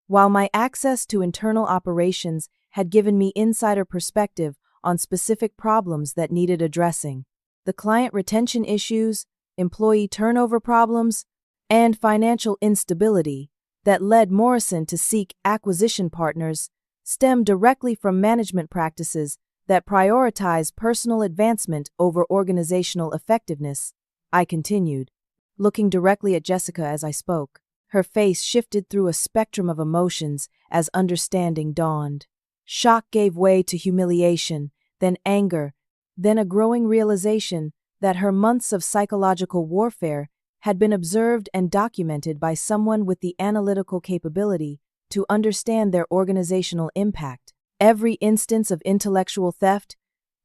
while my access to internal operations had given me insider perspective on specific problems that needed addressing. The client retention issues, employee turnover problems, and financial instability that led Morrison to seek acquisition partners stemmed directly from management practices that prioritize personal advancement over organizational effectiveness, I continued, looking directly at Jessica as I spoke. Her face shifted through a spectrum of emotions as understanding dawned. Shock gave way to humiliation, then anger, then a growing realization that her months of psychological warfare had been observed and documented by someone with the analytical capability to understand their organizational impact. Every instance of intellectual theft,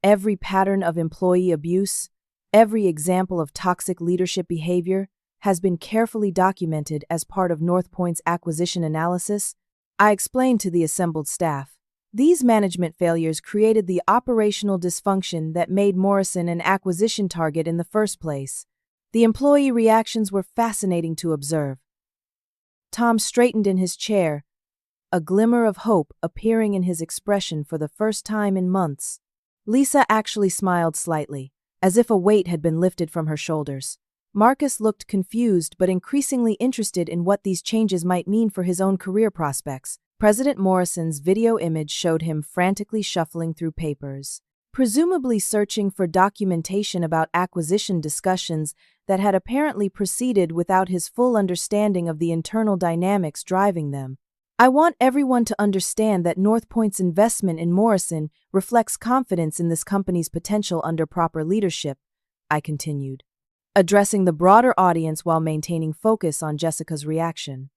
every pattern of employee abuse, every example of toxic leadership behavior has been carefully documented as part of North Point's acquisition analysis, I explained to the assembled staff. These management failures created the operational dysfunction that made Morrison an acquisition target in the first place. The employee reactions were fascinating to observe. Tom straightened in his chair, a glimmer of hope appearing in his expression for the first time in months. Lisa actually smiled slightly, as if a weight had been lifted from her shoulders. Marcus looked confused but increasingly interested in what these changes might mean for his own career prospects. President Morrison's video image showed him frantically shuffling through papers, presumably searching for documentation about acquisition discussions that had apparently proceeded without his full understanding of the internal dynamics driving them. I want everyone to understand that North Point's investment in Morrison reflects confidence in this company's potential under proper leadership, I continued, addressing the broader audience while maintaining focus on Jessica's reaction.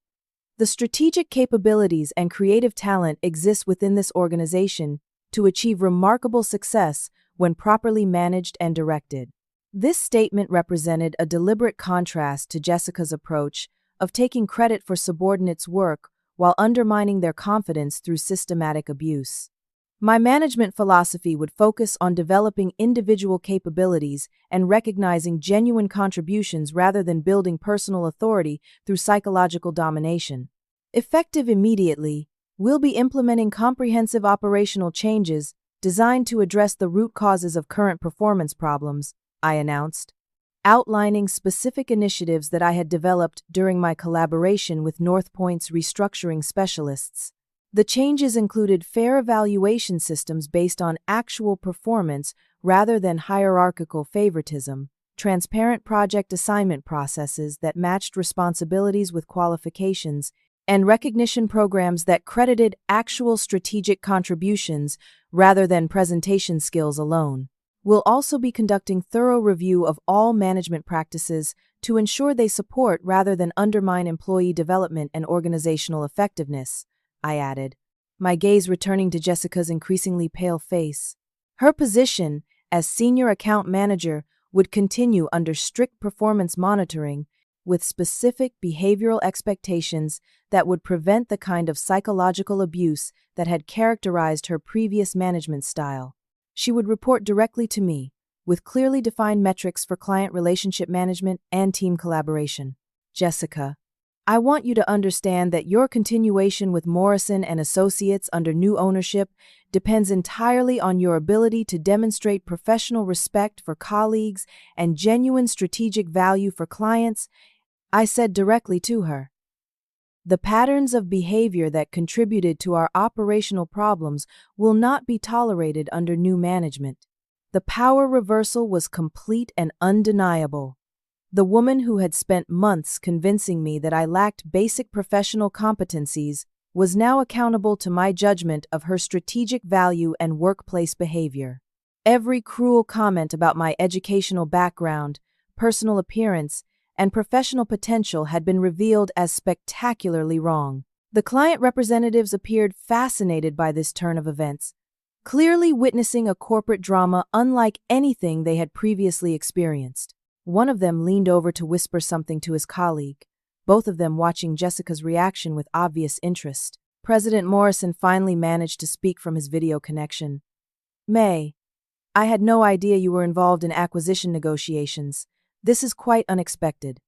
The strategic capabilities and creative talent exist within this organization to achieve remarkable success when properly managed and directed. This statement represented a deliberate contrast to Jessica's approach of taking credit for subordinates' work while undermining their confidence through systematic abuse. My management philosophy would focus on developing individual capabilities and recognizing genuine contributions rather than building personal authority through psychological domination. Effective immediately, we'll be implementing comprehensive operational changes designed to address the root causes of current performance problems, I announced, outlining specific initiatives that I had developed during my collaboration with North Point's restructuring specialists. The changes included fair evaluation systems based on actual performance rather than hierarchical favoritism, transparent project assignment processes that matched responsibilities with qualifications, and recognition programs that credited actual strategic contributions rather than presentation skills alone. We'll also be conducting thorough review of all management practices to ensure they support rather than undermine employee development and organizational effectiveness, I added, my gaze returning to Jessica's increasingly pale face. Her position as senior account manager would continue under strict performance monitoring with specific behavioral expectations that would prevent the kind of psychological abuse that had characterized her previous management style. She would report directly to me, with clearly defined metrics for client relationship management and team collaboration. Jessica, I want you to understand that your continuation with Morrison and Associates under new ownership depends entirely on your ability to demonstrate professional respect for colleagues and genuine strategic value for clients, I said directly to her. The patterns of behavior that contributed to our operational problems will not be tolerated under new management. The power reversal was complete and undeniable. The woman who had spent months convincing me that I lacked basic professional competencies was now accountable to my judgment of her strategic value and workplace behavior. Every cruel comment about my educational background, personal appearance, and professional potential had been revealed as spectacularly wrong. The client representatives appeared fascinated by this turn of events, clearly witnessing a corporate drama unlike anything they had previously experienced. One of them leaned over to whisper something to his colleague, both of them watching Jessica's reaction with obvious interest. President Morrison finally managed to speak from his video connection. "May, I had no idea you were involved in acquisition negotiations. This is quite unexpected.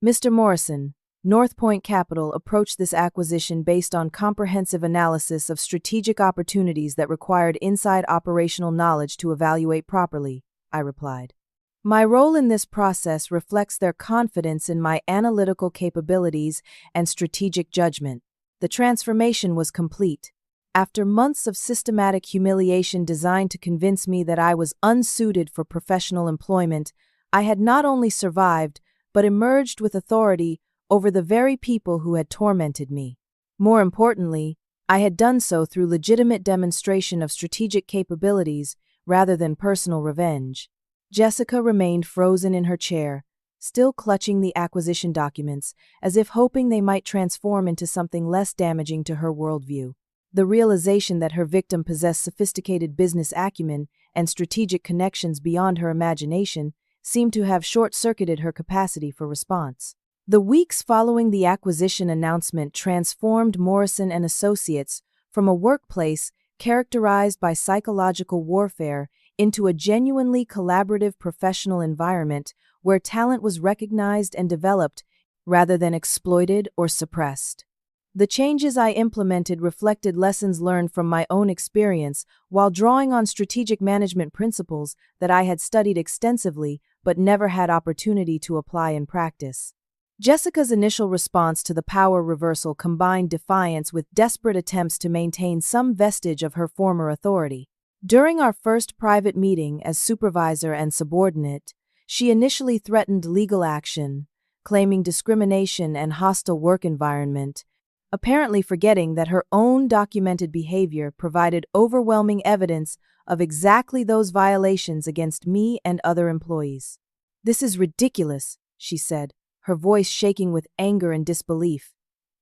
Mr. Morrison, North Point Capital approached this acquisition based on comprehensive analysis of strategic opportunities that required inside operational knowledge to evaluate properly," I replied. "My role in this process reflects their confidence in my analytical capabilities and strategic judgment." The transformation was complete. After months of systematic humiliation designed to convince me that I was unsuited for professional employment, I had not only survived, but emerged with authority over the very people who had tormented me. More importantly, I had done so through legitimate demonstration of strategic capabilities rather than personal revenge. Jessica remained frozen in her chair, still clutching the acquisition documents, as if hoping they might transform into something less damaging to her worldview. The realization that her victim possessed sophisticated business acumen and strategic connections beyond her imagination seemed to have short-circuited her capacity for response. The weeks following the acquisition announcement transformed Morrison and Associates from a workplace characterized by psychological warfare into a genuinely collaborative professional environment where talent was recognized and developed rather than exploited or suppressed. The changes I implemented reflected lessons learned from my own experience while drawing on strategic management principles that I had studied extensively but never had opportunity to apply in practice. Jessica's initial response to the power reversal combined defiance with desperate attempts to maintain some vestige of her former authority. During our first private meeting as supervisor and subordinate, she initially threatened legal action, claiming discrimination and hostile work environment, apparently forgetting that her own documented behavior provided overwhelming evidence of exactly those violations against me and other employees. "This is ridiculous," she said, her voice shaking with anger and disbelief.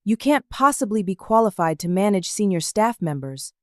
"You can't possibly be qualified to manage senior staff members.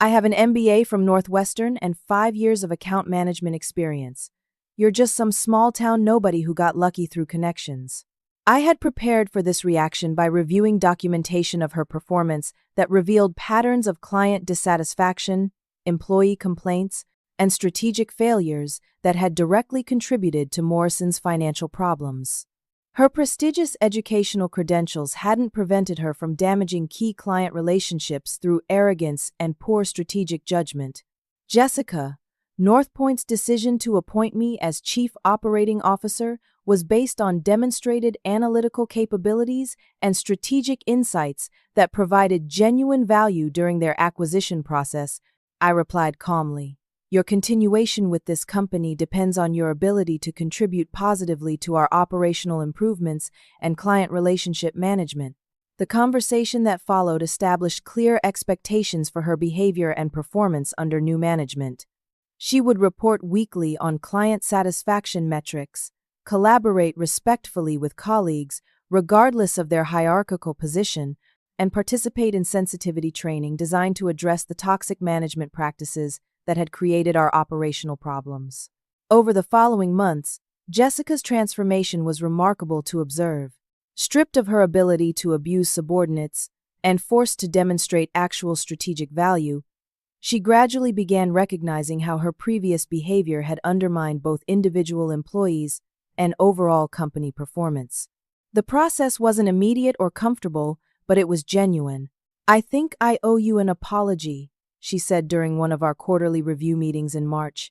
I have an MBA from Northwestern and 5 years of account management experience. You're just some small-town nobody who got lucky through connections." I had prepared for this reaction by reviewing documentation of her performance that revealed patterns of client dissatisfaction, employee complaints, and strategic failures that had directly contributed to Morrison's financial problems. Her prestigious educational credentials hadn't prevented her from damaging key client relationships through arrogance and poor strategic judgment. Jessica, Northpoint's decision to appoint me as Chief Operating Officer was based on demonstrated analytical capabilities and strategic insights that provided genuine value during their acquisition process, I replied calmly. "Your continuation with this company depends on your ability to contribute positively to our operational improvements and client relationship management." The conversation that followed established clear expectations for her behavior and performance under new management. She would report weekly on client satisfaction metrics, collaborate respectfully with colleagues, regardless of their hierarchical position, and participate in sensitivity training designed to address the toxic management practices that had created our operational problems. Over the following months, Jessica's transformation was remarkable to observe. Stripped of her ability to abuse subordinates and forced to demonstrate actual strategic value, she gradually began recognizing how her previous behavior had undermined both individual employees and overall company performance. The process wasn't immediate or comfortable, but it was genuine. "I think I owe you an apology," she said during one of our quarterly review meetings in March.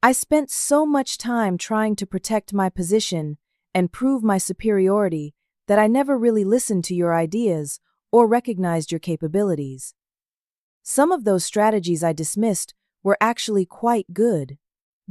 "I spent so much time trying to protect my position and prove my superiority that I never really listened to your ideas or recognized your capabilities. Some of those strategies I dismissed were actually quite good."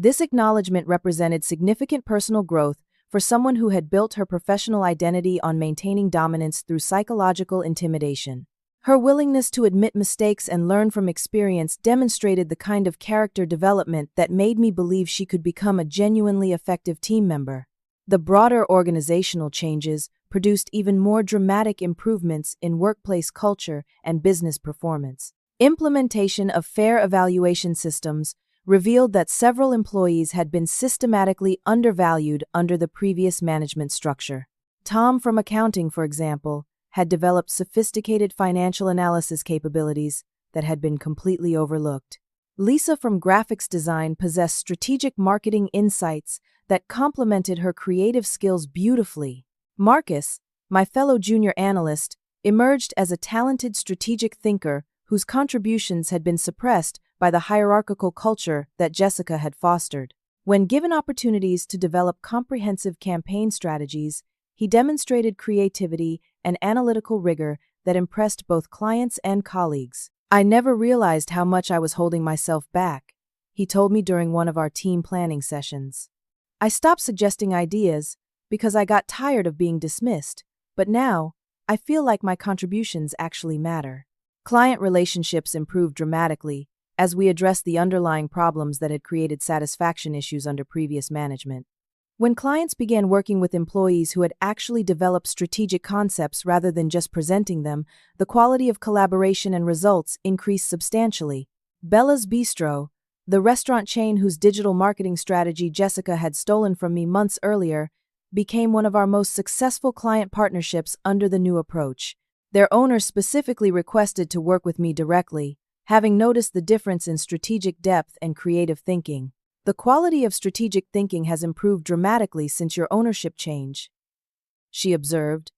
This acknowledgement represented significant personal growth for someone who had built her professional identity on maintaining dominance through psychological intimidation. Her willingness to admit mistakes and learn from experience demonstrated the kind of character development that made me believe she could become a genuinely effective team member. The broader organizational changes produced even more dramatic improvements in workplace culture and business performance. Implementation of fair evaluation systems revealed that several employees had been systematically undervalued under the previous management structure. Tom from accounting, for example, had developed sophisticated financial analysis capabilities that had been completely overlooked. Lisa from graphics design possessed strategic marketing insights that complemented her creative skills beautifully. Marcus, my fellow junior analyst, emerged as a talented strategic thinker whose contributions had been suppressed by the hierarchical culture that Jessica had fostered. When given opportunities to develop comprehensive campaign strategies, he demonstrated creativity and analytical rigor that impressed both clients and colleagues. "I never realized how much I was holding myself back," he told me during one of our team planning sessions. "I stopped suggesting ideas because I got tired of being dismissed, but now I feel like my contributions actually matter." Client relationships improved dramatically as we addressed the underlying problems that had created satisfaction issues under previous management. When clients began working with employees who had actually developed strategic concepts rather than just presenting them, the quality of collaboration and results increased substantially. Bella's Bistro, the restaurant chain whose digital marketing strategy Jessica had stolen from me months earlier, became one of our most successful client partnerships under the new approach. Their owner specifically requested to work with me directly, having noticed the difference in strategic depth and creative thinking. "The quality of strategic thinking has improved dramatically since your ownership change," she observed.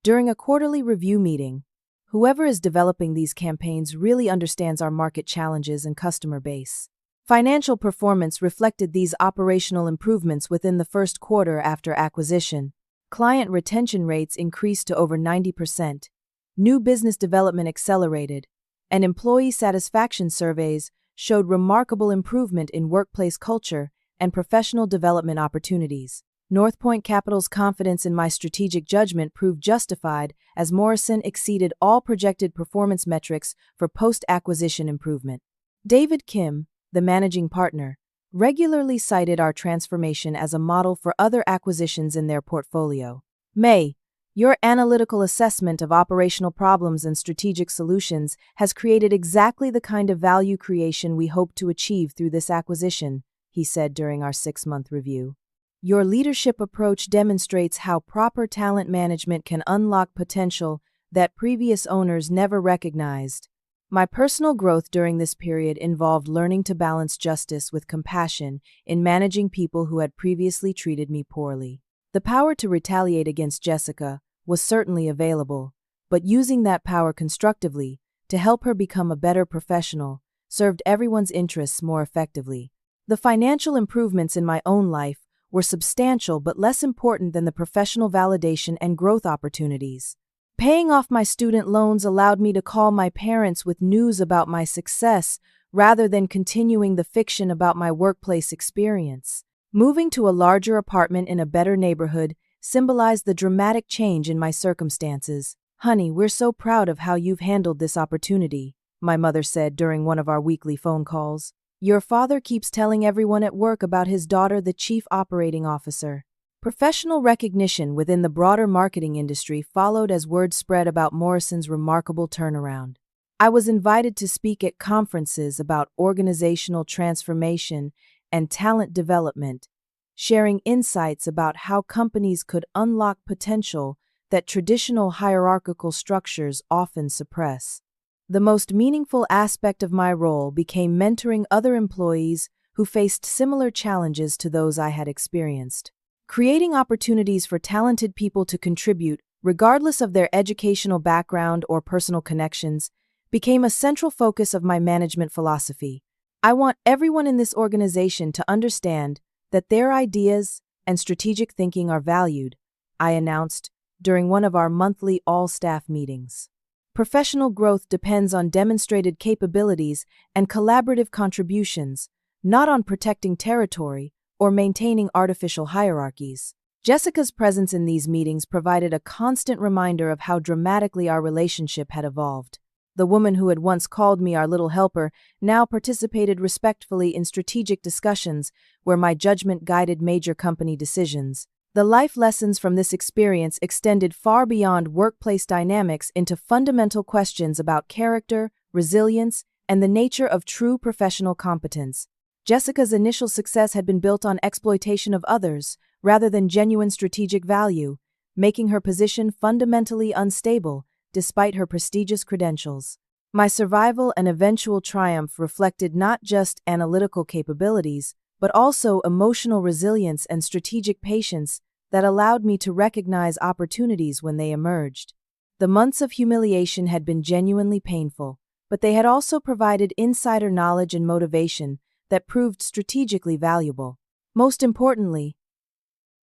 During a quarterly review meeting, "Whoever is developing these campaigns really understands our market challenges and customer base." Financial performance reflected these operational improvements within the first quarter after acquisition. Client retention rates increased to over 90%. New business development accelerated, and employee satisfaction surveys showed remarkable improvement in workplace culture and professional development opportunities. Northpoint Capital's confidence in my strategic judgment proved justified as Morrison exceeded all projected performance metrics for post-acquisition improvement. David Kim, the managing partner, regularly cited our transformation as a model for other acquisitions in their portfolio. "May, your analytical assessment of operational problems and strategic solutions has created exactly the kind of value creation we hope to achieve through this acquisition," he said during our 6-month review. "Your leadership approach demonstrates how proper talent management can unlock potential that previous owners never recognized." My personal growth during this period involved learning to balance justice with compassion in managing people who had previously treated me poorly. The power to retaliate against Jessica was certainly available, but using that power constructively to help her become a better professional served everyone's interests more effectively. The financial improvements in my own life were substantial but less important than the professional validation and growth opportunities. Paying off my student loans allowed me to call my parents with news about my success rather than continuing the fiction about my workplace experience. Moving to a larger apartment in a better neighborhood symbolized the dramatic change in my circumstances. "Honey, we're so proud of how you've handled this opportunity," my mother said during one of our weekly phone calls. "Your father keeps telling everyone at work about his daughter, the chief operating officer." Professional recognition within the broader marketing industry followed as word spread about Morrison's remarkable turnaround. I was invited to speak at conferences about organizational transformation and talent development, sharing insights about how companies could unlock potential that traditional hierarchical structures often suppress. The most meaningful aspect of my role became mentoring other employees who faced similar challenges to those I had experienced. Creating opportunities for talented people to contribute, regardless of their educational background or personal connections, became a central focus of my management philosophy. "I want everyone in this organization to understand that their ideas and strategic thinking are valued," I announced during one of our monthly all-staff meetings. Professional growth depends on demonstrated capabilities and collaborative contributions, not on protecting territory or maintaining artificial hierarchies. Jessica's presence in these meetings provided a constant reminder of how dramatically our relationship had evolved. The woman who had once called me our little helper now participated respectfully in strategic discussions where my judgment guided major company decisions. The life lessons from this experience extended far beyond workplace dynamics into fundamental questions about character, resilience, and the nature of true professional competence. Jessica's initial success had been built on exploitation of others, rather than genuine strategic value, making her position fundamentally unstable, despite her prestigious credentials. My survival and eventual triumph reflected not just analytical capabilities, but also emotional resilience and strategic patience that allowed me to recognize opportunities when they emerged. The months of humiliation had been genuinely painful, but they had also provided insider knowledge and motivation that proved strategically valuable. Most importantly,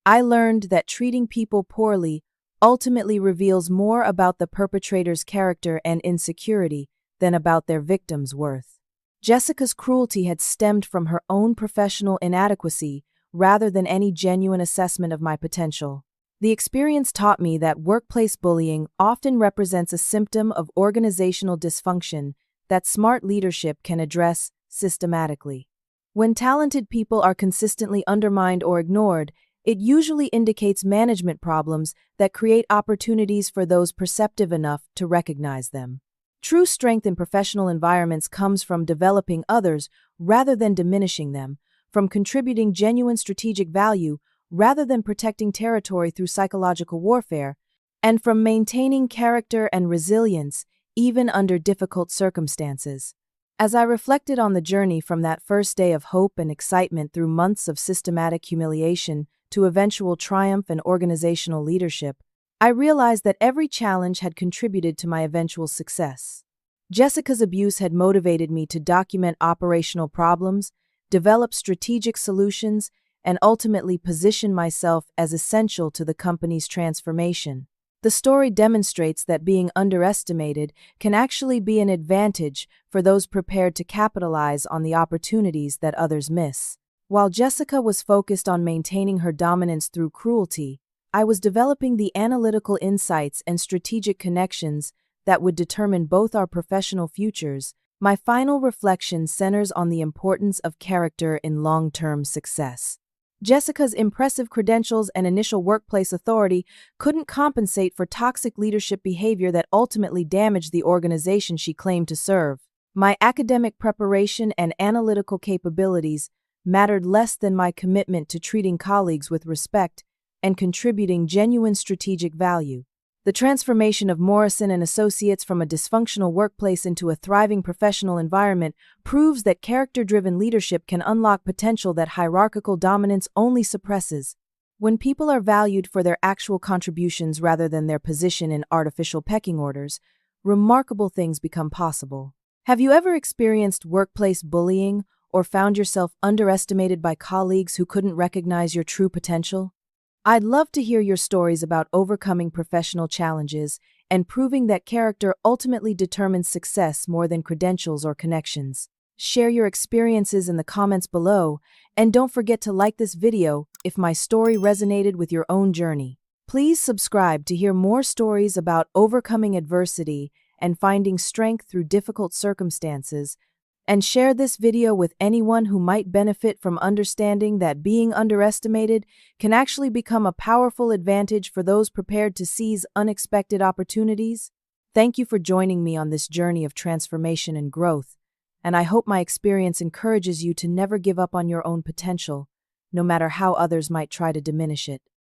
I learned that treating people poorly ultimately reveals more about the perpetrator's character and insecurity than about their victim's worth. Jessica's cruelty had stemmed from her own professional inadequacy rather than any genuine assessment of my potential. The experience taught me that workplace bullying often represents a symptom of organizational dysfunction that smart leadership can address systematically. When talented people are consistently undermined or ignored, it usually indicates management problems that create opportunities for those perceptive enough to recognize them. True strength in professional environments comes from developing others rather than diminishing them, from contributing genuine strategic value rather than protecting territory through psychological warfare, and from maintaining character and resilience even under difficult circumstances. As I reflected on the journey from that first day of hope and excitement through months of systematic humiliation to eventual triumph and organizational leadership, I realized that every challenge had contributed to my eventual success. Jessica's abuse had motivated me to document operational problems, develop strategic solutions, and ultimately position myself as essential to the company's transformation. The story demonstrates that being underestimated can actually be an advantage for those prepared to capitalize on the opportunities that others miss. While Jessica was focused on maintaining her dominance through cruelty, I was developing the analytical insights and strategic connections that would determine both our professional futures. My final reflection centers on the importance of character in long-term success. Jessica's impressive credentials and initial workplace authority couldn't compensate for toxic leadership behavior that ultimately damaged the organization she claimed to serve. My academic preparation and analytical capabilities mattered less than my commitment to treating colleagues with respect and contributing genuine strategic value. The transformation of Morrison and Associates from a dysfunctional workplace into a thriving professional environment proves that character-driven leadership can unlock potential that hierarchical dominance only suppresses. When people are valued for their actual contributions rather than their position in artificial pecking orders, remarkable things become possible. Have you ever experienced workplace bullying or found yourself underestimated by colleagues who couldn't recognize your true potential? I'd love to hear your stories about overcoming professional challenges and proving that character ultimately determines success more than credentials or connections. Share your experiences in the comments below, and don't forget to like this video if my story resonated with your own journey. Please subscribe to hear more stories about overcoming adversity and finding strength through difficult circumstances, and share this video with anyone who might benefit from understanding that being underestimated can actually become a powerful advantage for those prepared to seize unexpected opportunities. Thank you for joining me on this journey of transformation and growth, and I hope my experience encourages you to never give up on your own potential, no matter how others might try to diminish it.